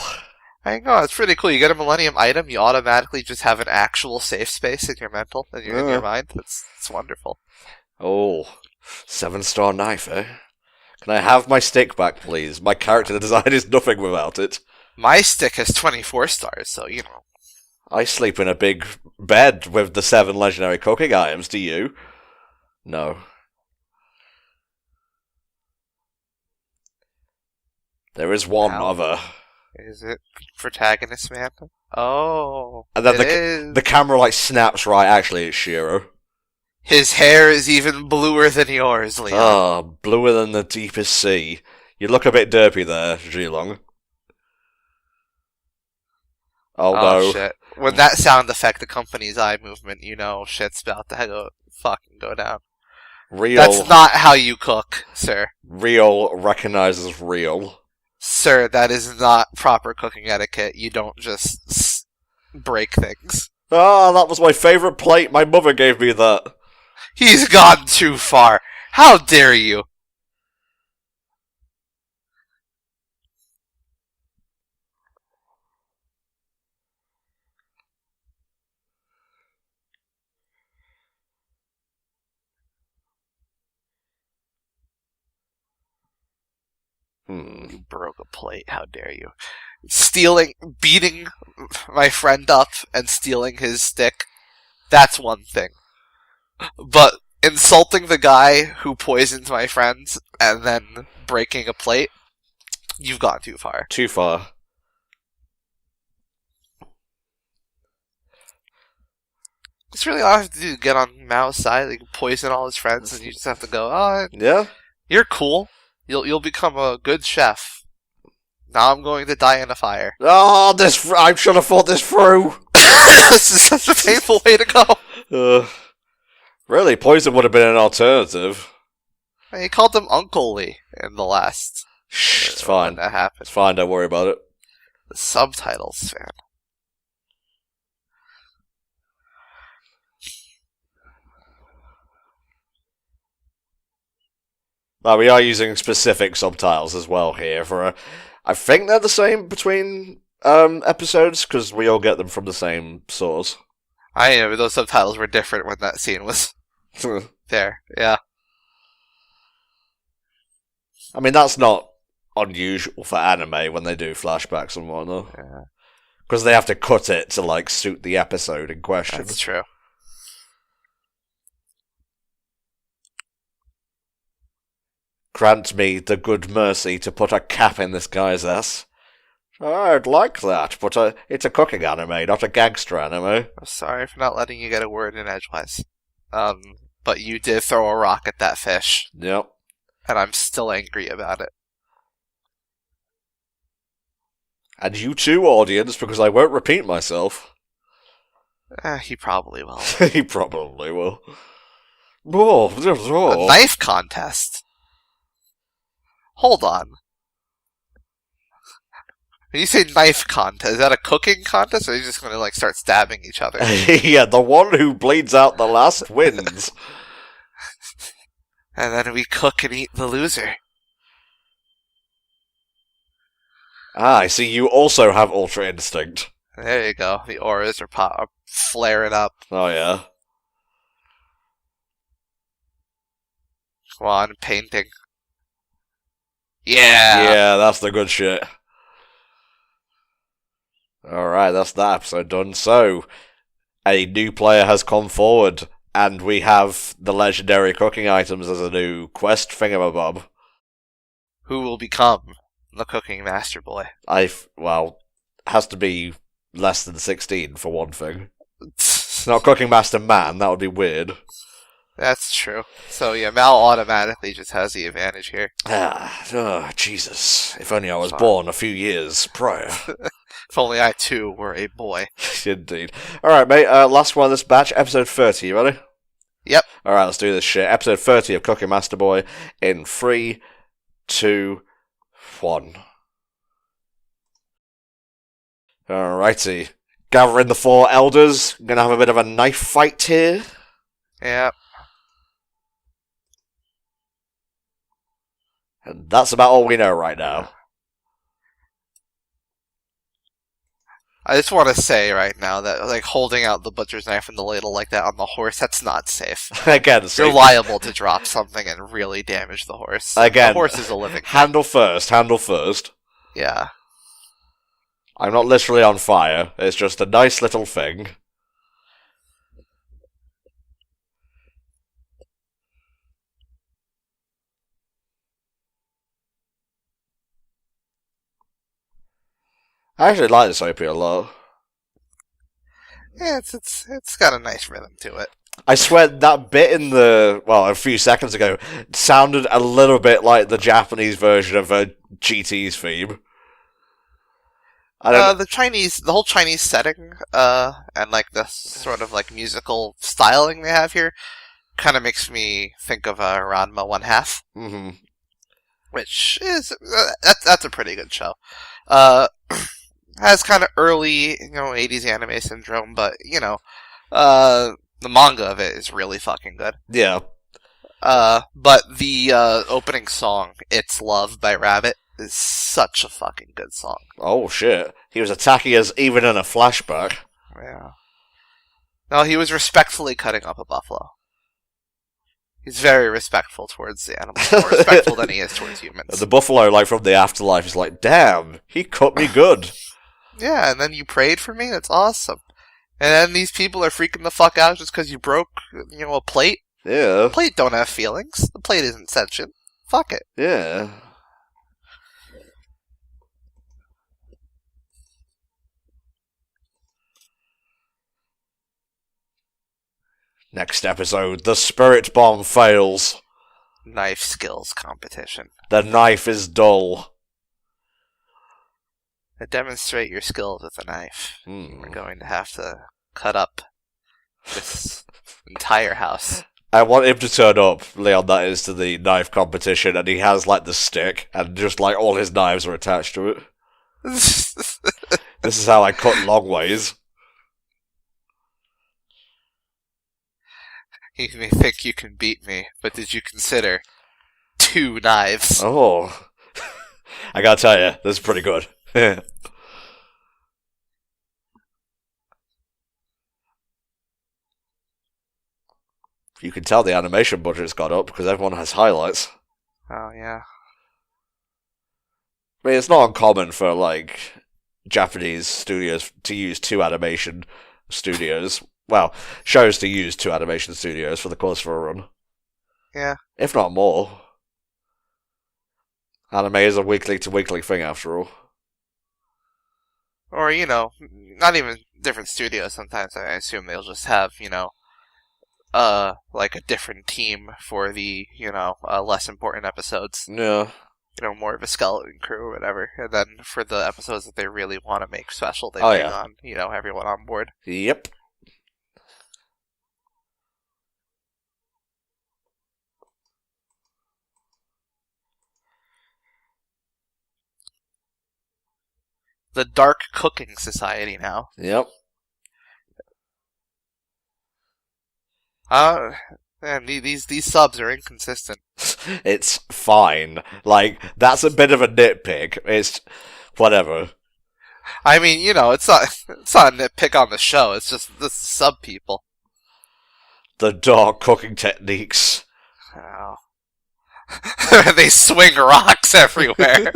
I know, it's pretty cool. You get a Millennium item, you automatically just have an actual safe space in your mental, in your mind. It's wonderful. Oh, 7-star knife, eh? Can I have my stick back, please? My character design is nothing without it. My stick has 24 stars, so, I sleep in a big bed with the 7 legendary cooking items, do you? No. There is one other. Is it Protagonist Man? Oh, and then the camera snaps right. Actually, it's Shiro. His hair is even bluer than yours, Leon. Oh, bluer than the deepest sea. You look a bit derpy there, Zhilong. Oh no! Shit! When that sound effect accompanies eye movement, shit's about to go. fucking go down. Real. That's not how you cook, sir. Real recognizes real. Sir, that is not proper cooking etiquette. You don't just break things. Ah, that was my favourite plate. My mother gave me that. He's gone too far. How dare you? You broke a plate. How dare you? Beating my friend up and stealing his stick, that's one thing. But insulting the guy who poisoned my friends and then breaking a plate, you've gone too far. Too far. It's really all I have to do to get on Mao's side. He can poison all his friends, and you just have to go, oh, Yeah? you're cool. You'll become a good chef. Now I'm going to die in a fire. Oh, I should have thought this through. This is such a painful way to go. Really, poison would have been an alternative. He called him Uncle Lee in the last. Shh, it's fine. That happened. It's fine, don't worry about it. The subtitles, man. Now, we are using specific subtitles as well here I think they're the same between episodes, because we all get them from the same source. I know, those subtitles were different when that scene was there. Yeah. I mean, that's not unusual for anime when they do flashbacks and whatnot. Yeah. Because they have to cut it to, like, suit the episode in question. That's true. Grant me the good mercy to put a cap in this guy's ass. I'd like that, but it's a cooking anime, not a gangster anime. I'm sorry for not letting you get a word in edgewise. But you did throw a rock at that fish. Yep. And I'm still angry about it. And you too, audience, because I won't repeat myself. He probably will. He probably will. Oh, A knife contest? Hold on. When you say knife contest, is that a cooking contest, or are you just going to like start stabbing each other? Yeah, the one who bleeds out the last wins. And then we cook and eat the loser. Ah, I see you also have Ultra Instinct. There you go. The auras are flaring up. Oh, yeah. Come on, painting. Yeah! Yeah, that's the good shit. Alright, that's that episode done. So, a new player has come forward, and we have the legendary cooking items as a new quest thingamabob. Who will become the cooking master boy? Well, has to be less than 16 for one thing. Not cooking master man, that would be weird. That's true. So yeah, Mal automatically just has the advantage here. Jesus. If only I was born a few years prior. If only I too were a boy. Indeed. Alright, mate, last one of this batch, episode 30, you ready? Yep. Alright, let's do this shit. Episode 30 of Cooking Master Boy in 3, 2, 1. Alrighty. Gathering the 4 elders. Gonna have a bit of a knife fight here. Yep. And that's about all we know right now. I just want to say right now that, like, holding out the butcher's knife and the ladle like that on the horse, that's not safe. Again, You're liable to drop something and really damage the horse. Again, the horse is a living thing. Handle first. Yeah. I'm not literally on fire. It's just a nice little thing. I actually like this OP a lot. Yeah, it's got a nice rhythm to it. I swear that bit in a few seconds ago sounded a little bit like the Japanese version of a GT's theme. The whole Chinese setting, and like the sort of like musical styling they have here, kind of makes me think of Ranma One Half, Mm-hmm. which is that's a pretty good show. Has kind of early 80s anime syndrome, but the manga of it is really fucking good. Yeah. But the opening song, "It's Love" by Rabbit, is such a fucking good song. Oh shit. He was attacking us even in a flashback. Yeah. No, he was respectfully cutting up a buffalo. He's very respectful towards the animals, more respectful than he is towards humans. The buffalo, like, from the afterlife is like, damn, he cut me good. Yeah, and then you prayed for me? That's awesome. And then these people are freaking the fuck out just because you broke, a plate? Yeah. The plate don't have feelings. The plate isn't sentient. Fuck it. Yeah. Next episode, the spirit bomb fails. Knife skills competition. The knife is dull. To demonstrate your skills with a knife, Hmm. we're going to have to cut up this entire house. I want him to turn up, Leon, that is, to the knife competition, and he has, like, the stick, and just, like, all his knives are attached to it. This is how I cut long ways. You may think you can beat me, but did you consider 2 knives? Oh. I gotta tell you, this is pretty good. You can tell the animation budget's got up because everyone has highlights. Oh, yeah. I mean, it's not uncommon for, like, Japanese studios to use 2 animation studios. Well, shows to use 2 animation studios for the course of a run. Yeah. If not more. Anime is a weekly-to-weekly thing, after all. Or, not even different studios. Sometimes I assume they'll just have, like a different team for the, less important episodes. Yeah. More of a skeleton crew or whatever. And then for the episodes that they really want to make special, they bring on, everyone on board. Yep. The Dark Cooking Society now. Yep. Man, these subs are inconsistent. It's fine. Like, that's a bit of a nitpick. It's whatever. I mean, it's not a nitpick on the show. It's just the sub people. The dark cooking techniques. Oh. They swing rocks everywhere.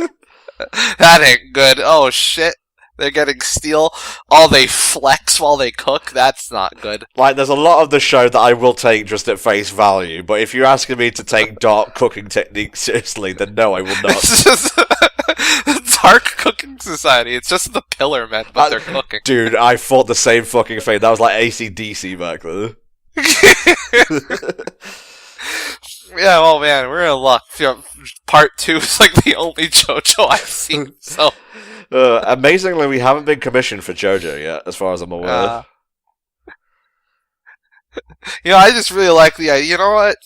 That ain't good. Oh shit. They're getting steel. Oh, they flex while they cook. That's not good. Like, there's a lot of the show that I will take just at face value, but if you're asking me to take dark cooking techniques seriously, then no, I will not. It's just Dark Cooking Society. It's just the Pillar Men, but they're cooking. Dude, I thought the same fucking thing. That was like AC/DC back then. Yeah, well, man, we're in luck. Part 2 is like the only JoJo I've seen, so... Amazingly, we haven't been commissioned for JoJo yet, as far as I'm aware. I just really like the idea. You know what?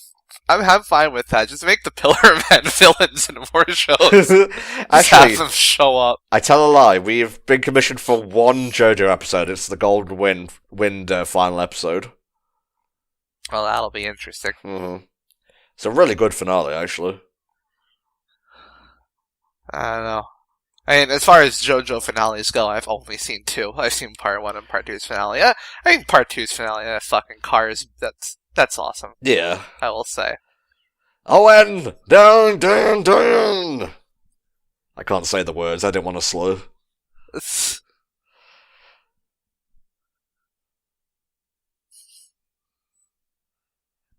I'm fine with that. Just make the Pillar Men villains in more shows. Actually, have them show up. I tell a lie. We've been commissioned for 1 JoJo episode. It's the Gold Wind final episode. Well, that'll be interesting. Mm-hmm. It's a really good finale, actually. I don't know. I mean, as far as JoJo finales go, I've only seen 2. I've seen Part 1 and Part 2's finale. I think Part 2's finale, that fucking car is, that's awesome. Yeah. I will say. Owen! Down, down, down! I can't say the words, I didn't want to slow.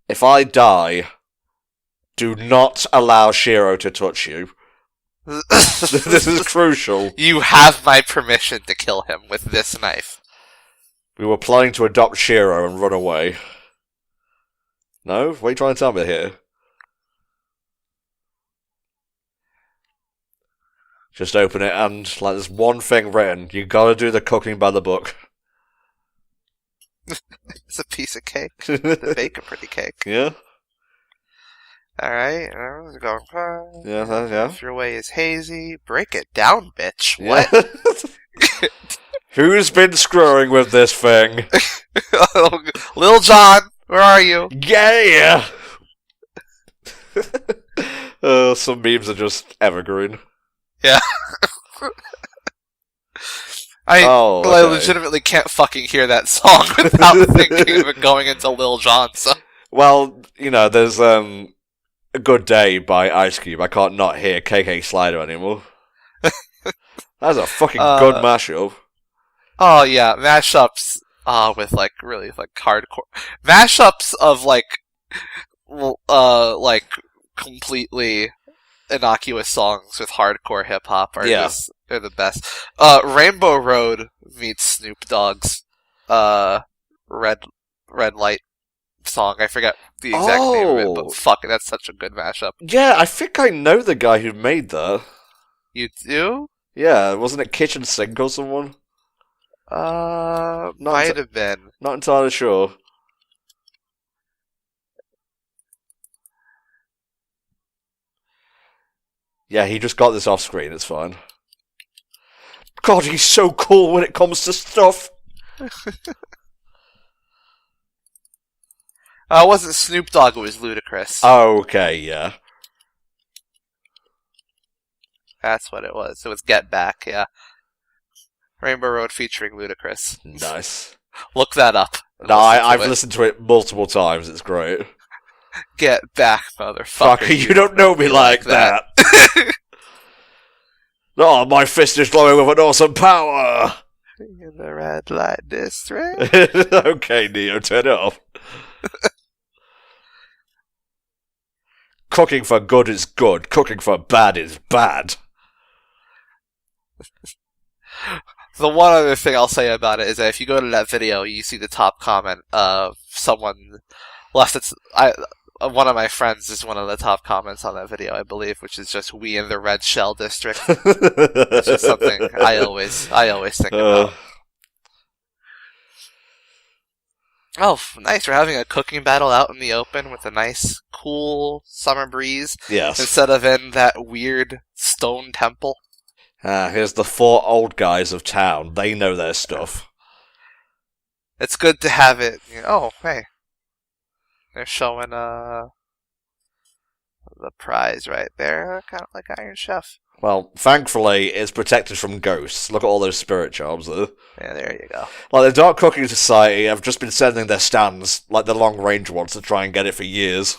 If I die, do not allow Shiro to touch you. This is crucial. You have my permission to kill him with this knife. We were planning to adopt Shiro and run away. No? What are you trying to tell me here? Just open it and, like, there's one thing written. You gotta do the cooking by the book. It's a piece of cake. To bake a pretty cake. Yeah. Alright, going. Yeah. If your way is hazy, break it down, bitch. Yeah. What? Who's been screwing with this thing? Lil Jon, where are you? Yeah! Some memes are just evergreen. Yeah. I legitimately can't fucking hear that song without thinking of it going into Lil Jon, so. Well, there's A Good Day by Ice Cube. I can't not hear KK Slider anymore. That's a fucking good mashup. Oh yeah, mashups with really hardcore mashups of completely innocuous songs with hardcore hip hop are the best. Rainbow Road meets Snoop Dogg's Red Light song. I forget the exact name of it, but fuck it, that's such a good mashup. Yeah, I think I know the guy who made that. You do? Yeah, wasn't it Kitchen Sink or someone? Might have been. Not entirely sure. Yeah, he just got this off screen, it's fine. God, he's so cool when it comes to stuff! It wasn't Snoop Dogg, it was Ludacris. Okay, yeah. That's what it was. It was Get Back, yeah. Rainbow Road featuring Ludacris. Nice. Look that up. No, I've listened to it multiple times, it's great. Get back, motherfucker. Fuck, you don't know me like that. Oh, my fist is glowing with an awesome power! In the red light district? Okay, Neo, turn it off. Cooking for good is good, cooking for bad is bad. The one other thing I'll say about it is that if you go to that video, you see the top comment of someone left. One of my friends is one of the top comments on that video, I believe, which is just "We in the Red Shell District," which is something I always think about. Oh, nice! We're having a cooking battle out in the open with a nice, cool summer breeze. Yes. Instead of in that weird stone temple. Here's the 4 old guys of town. They know their stuff. It's good to have it. Oh, hey. They're showing the prize right there, kind of like Iron Chef. Well, thankfully, it's protected from ghosts. Look at all those spirit charms there. Yeah, there you go. Like, the Dark Cooking Society have just been sending their stands, like the long-range ones, to try and get it for years.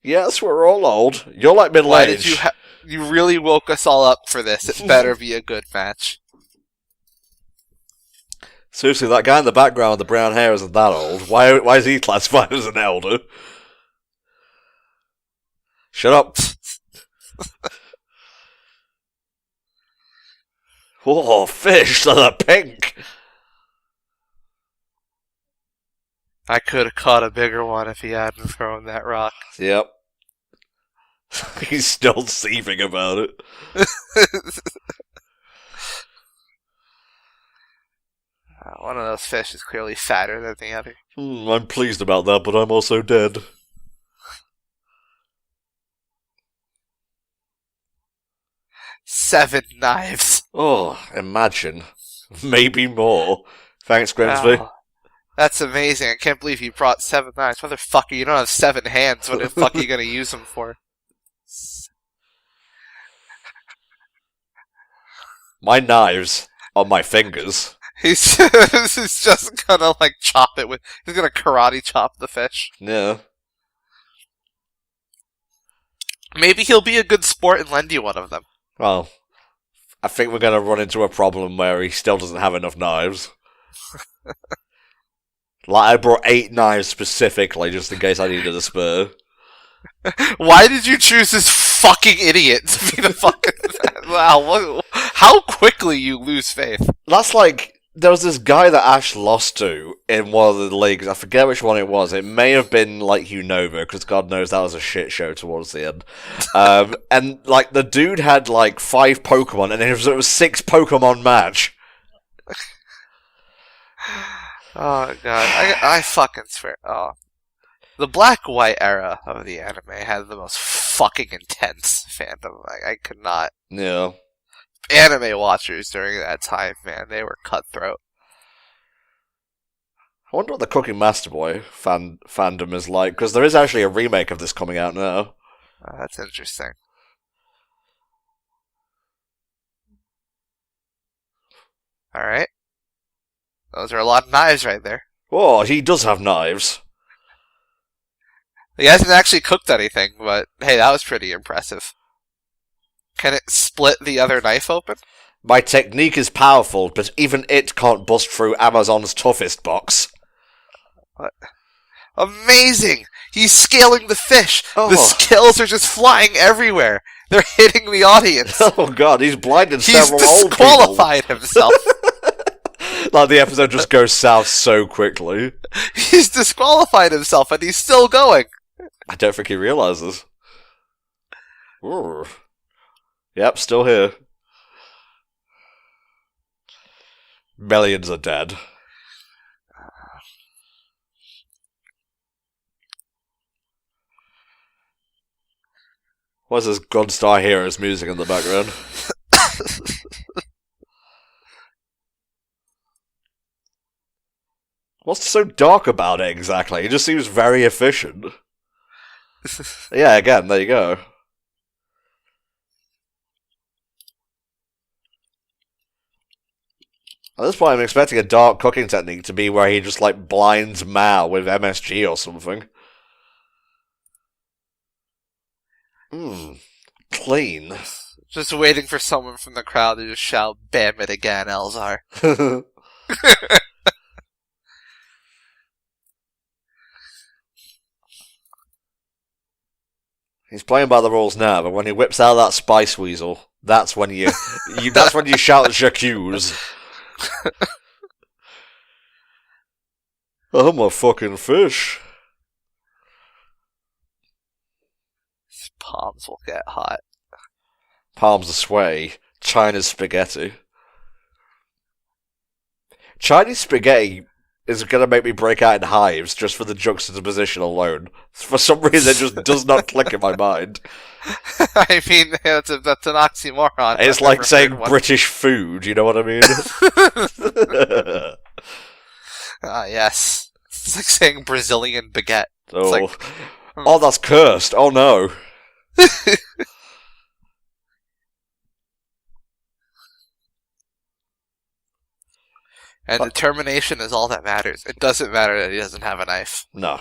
Yes, we're all old. You're like middle-aged. You really woke us all up for this. It better be a good match. Seriously, that guy in the background with the brown hair isn't that old. Why is he classified as an elder? Shut up. Oh, fish, they're pink. I could have caught a bigger one if he hadn't thrown that rock. Yep. He's still seething about it. One of those fish is clearly fatter than the other. I'm pleased about that, but I'm also dead. Seven knives. Oh, imagine. Maybe more. Thanks, Grimsby. Wow. That's amazing. I can't believe you brought 7 knives. Motherfucker, you don't have 7 hands. What the fuck are you going to use them for? My knives are my fingers. He's just gonna chop it with. He's gonna karate chop the fish. Yeah. Maybe he'll be a good sport and lend you one of them. Well, I think we're gonna run into a problem where he still doesn't have enough knives. I brought 8 knives specifically just in case I needed a spur. Why did you choose this fucking idiot to be the fucking... Wow, how quickly you lose faith. That's there was this guy that Ash lost to in one of the leagues. I forget which one it was. It may have been Unova, because God knows that was a shit show towards the end. And the dude had 5 Pokemon, and it was a 6 Pokemon match. Oh god, I fucking swear. Oh, the black-white era of the anime had the most fucking intense fandom. I could not. Yeah. Anime watchers during that time, man, they were cutthroat. I wonder what the Cooking Master Boy fandom is like, because there is actually a remake of this coming out now. That's interesting. Alright. Those are a lot of knives right there. Oh, he does have knives. He hasn't actually cooked anything, but hey, that was pretty impressive. Can it split the other knife open? My technique is powerful, but even it can't bust through Amazon's toughest box. What? Amazing! He's scaling the fish! Oh. The scales are just flying everywhere! They're hitting the audience! Oh god, he's blinded He's several old people. disqualified himself! Like, the episode just goes south so quickly. He's disqualified himself and he's still going! I don't think he realizes. Ooh. Yep, still here. Millions are dead. What's this Gunstar Heroes music in the background? What's so dark about it exactly? It just seems very efficient. Yeah, again, there you go. At this point, I'm expecting a dark cooking technique to be where he just, like, blinds Mao with MSG or something. Clean. Just waiting for someone from the crowd to just shout, "Bam it again, Elzar." He's playing by the rules now, but when he whips out that spice weasel, that's when you that's when you shout J'accuse. I'm a fucking fish. His palms will get hot. Palms sway. China's spaghetti. Chinese spaghetti is going to make me break out in hives just for the juxtaposition alone. For some reason, it just does not click in my mind. I mean, that's an oxymoron. It's like saying British food, you know what I mean? Yes. It's like saying Brazilian baguette. Oh, like, oh, that's cursed. Oh no. And determination is all that matters. It doesn't matter that he doesn't have a knife. No.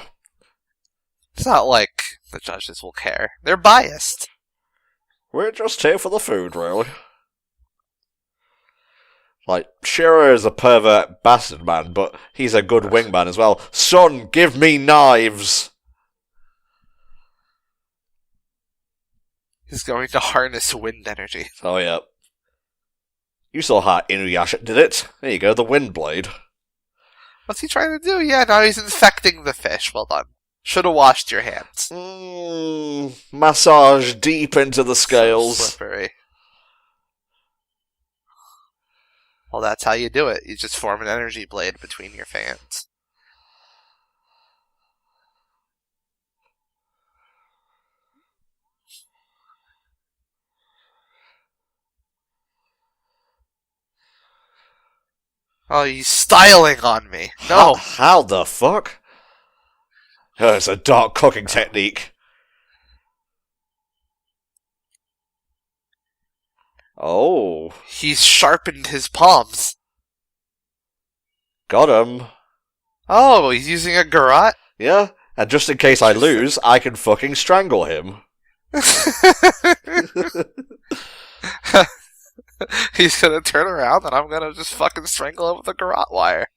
It's not like the judges will care. They're biased. We're just here for the food, really. Like, Shiro is a pervert bastard man, but he's a good wingman as well. Son, give me knives! He's going to harness wind energy. Oh, yeah. You saw how Inuyasha did it. There you go, the wind blade. What's he trying to do? Yeah, now he's infecting the fish. Well done. Should have washed your hands. Massage deep into the scales. So slippery. Well, that's how you do it. You just form an energy blade between your fans. Oh, he's styling on me. No. How the fuck? Oh, it's a dark cooking technique. Oh. He's sharpened his palms. Got him. Oh, he's using a garrote? Yeah, and just in case I lose, I can fucking strangle him. He's gonna turn around and I'm gonna just fucking strangle him with a garrote wire.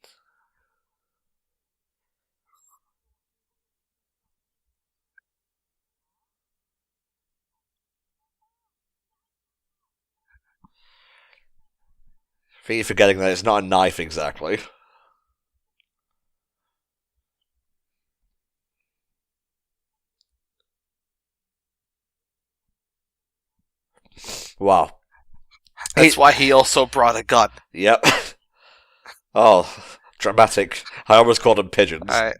I think you're forgetting that it's not a knife exactly. Wow. That's why he also brought a gun. Yep. Oh, Dramatic. I almost called them pigeons. Alright.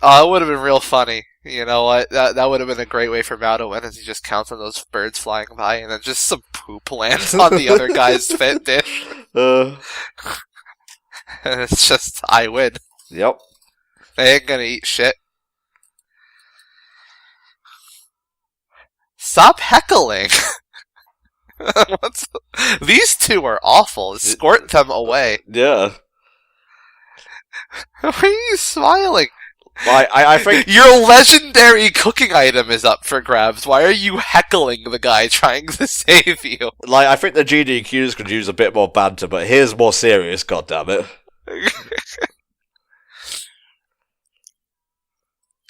Oh, it would have been real funny. You know what? That would have been a great way for Mao to win, as he just counts on those birds flying by, and then just some poop lands on the other guy's fit dish. And it's just, I win. Yep. They ain't gonna eat shit. Stop heckling! These two are awful. Escort them away. Yeah. Why are you smiling? I think your legendary cooking item is up for grabs. Why are you heckling the guy trying to save you? I think the GDQs could use a bit more banter, but here's more serious, goddammit.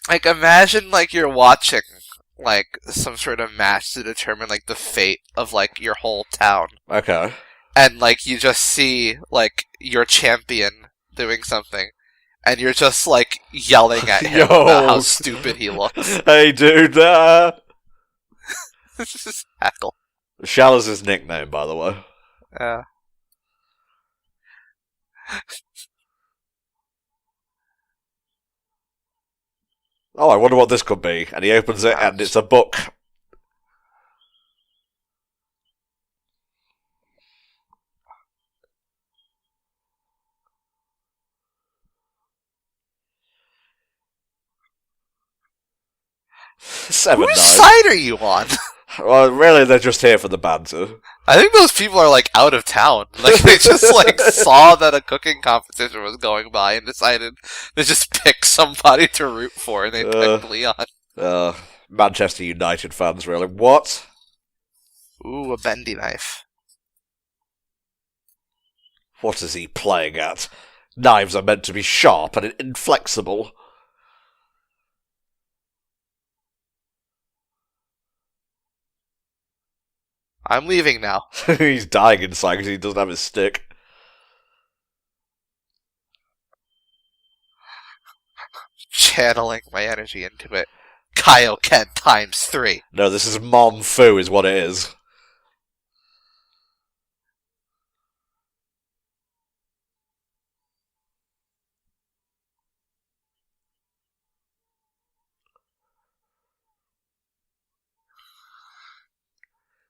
Like, imagine, you're watching, some sort of match to determine, the fate of, your whole town. Okay. And, you just see, your champion doing something. And you're just, yelling at him about how stupid he looks. Hey, dude, This is heckle. Shall is his nickname, by the way. Yeah. Oh, I wonder what this could be. And he opens it, and it's a book. Seven Whose knives. side are you on? Well, really, they're just here for the banter. I think those people are, out of town. They just, saw that a cooking competition was going by and decided to just pick somebody to root for, and they picked Leon. Manchester United fans, really. What? Ooh, a bendy knife. What is he playing at? Knives are meant to be sharp and inflexible. I'm leaving now. He's dying inside because he doesn't have his stick. Channeling my energy into it. Kaioken times 3. No, this is Mom Fu is what it is.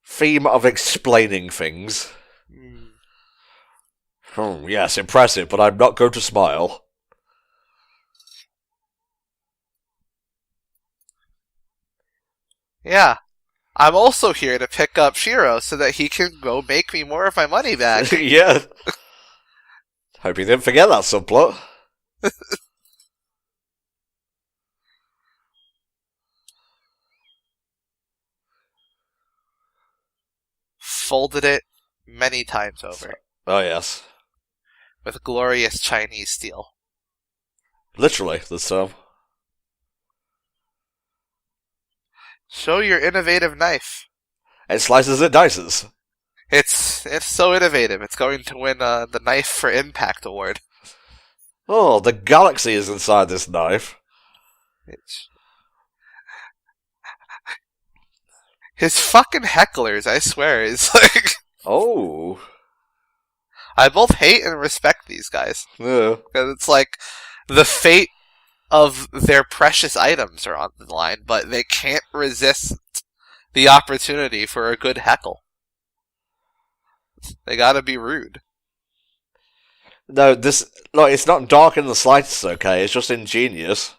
Theme of explaining things. Yes, impressive, but I'm not going to smile. Yeah. I'm also here to pick up Shiro so that he can go make me more of my money back. Yeah. Hope you didn't forget that subplot. Folded it many times over. Oh, yes. With glorious Chinese steel. Literally, this time. Show your innovative knife. It slices and dices. It's so innovative. It's going to win the Knife for Impact award. Oh, the galaxy is inside this knife. His fucking hecklers, I swear, is Oh. I both hate and respect these guys. Yeah. Because it's the fate of their precious items are on the line, but they can't resist the opportunity for a good heckle. They gotta be rude. No, it's not dark in the slightest, okay? It's just ingenious.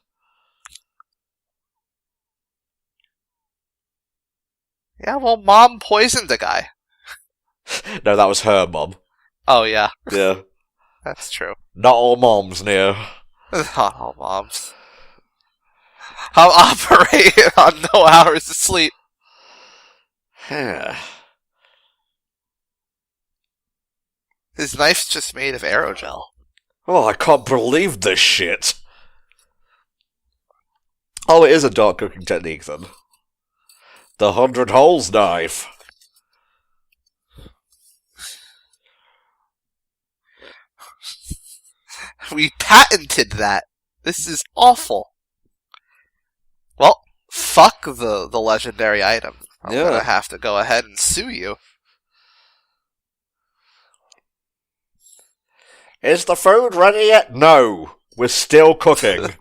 Yeah, well, Mom poisoned a guy. No, that was her mom. Oh, yeah. Yeah. That's true. Not all moms, Neo. Not all moms. I'm operating on no hours of sleep. His knife's just made of aerogel. Oh, I can't believe this shit. Oh, it is a dark cooking technique, then. The 100 holes knife. We patented that. This is awful. Well, fuck the legendary item. I'm gonna have to go ahead and sue you. Is the food ready yet? No. We're still cooking.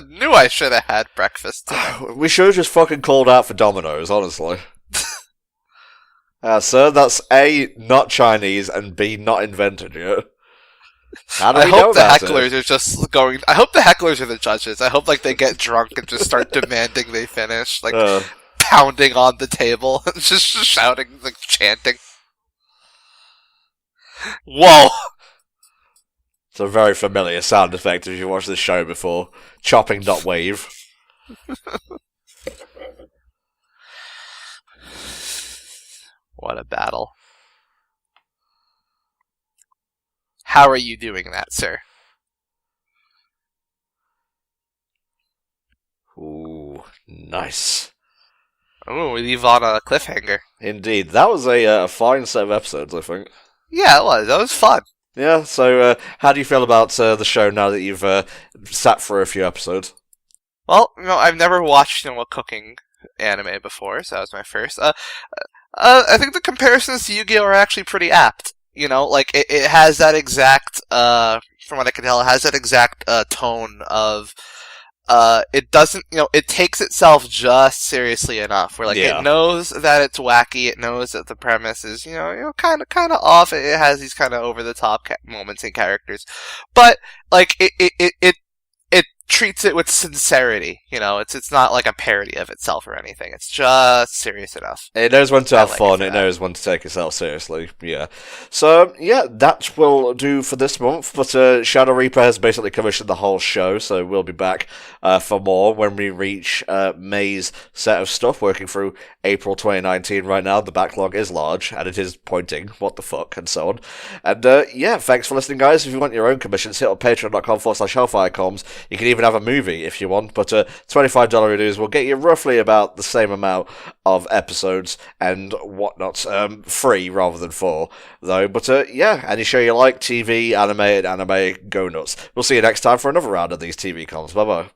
Knew I should have had breakfast today. We should have just fucking called out for Domino's, honestly. Sir, that's A, not Chinese, and B, not invented yet. How do we know hope the about hecklers it? are just going. I hope the hecklers are the judges. I hope like they get drunk and just start demanding they finish, like pounding on the table, and just shouting, like chanting. Whoa! It's a very familiar sound effect if you watched this show before. Chopping, not wave. What a battle. How are you doing that, sir? Ooh, nice. Oh, we leave on a cliffhanger. Indeed. That was a fine set of episodes, I think. Yeah, it was. That was fun. Yeah, so how do you feel about the show now that you've sat through a few episodes? Well, I've never watched a cooking anime before, so that was my first. I think the comparisons to Yu-Gi-Oh! Are actually pretty apt. Like, it has that exact, from what I can tell, it has that exact tone of, it doesn't, it takes itself just seriously enough, where, like, it knows that it's wacky, it knows that the premise is, kind of off, it has these kind of over-the-top moments and characters, but, like, it treats it with sincerity, it's not like a parody of itself or anything, it's just serious enough. It knows when to have fun, it knows when to take itself seriously, yeah. So, yeah, that will do for this month, but Shadow Reaper has basically commissioned the whole show, so we'll be back for more when we reach May's set of stuff, working through April 2019 right now. The backlog is large, and it is pointing, what the fuck, and so on. And, yeah, thanks for listening, guys. If you want your own commissions, hit up patreon.com/HellfireComms. You can even have a movie if you want, but $25 reviews will get you roughly about the same amount of episodes and whatnot, free rather than for, though. But yeah, any show you like, TV, animated, anime, go nuts. We'll see you next time for another round of these TV comms. Bye bye.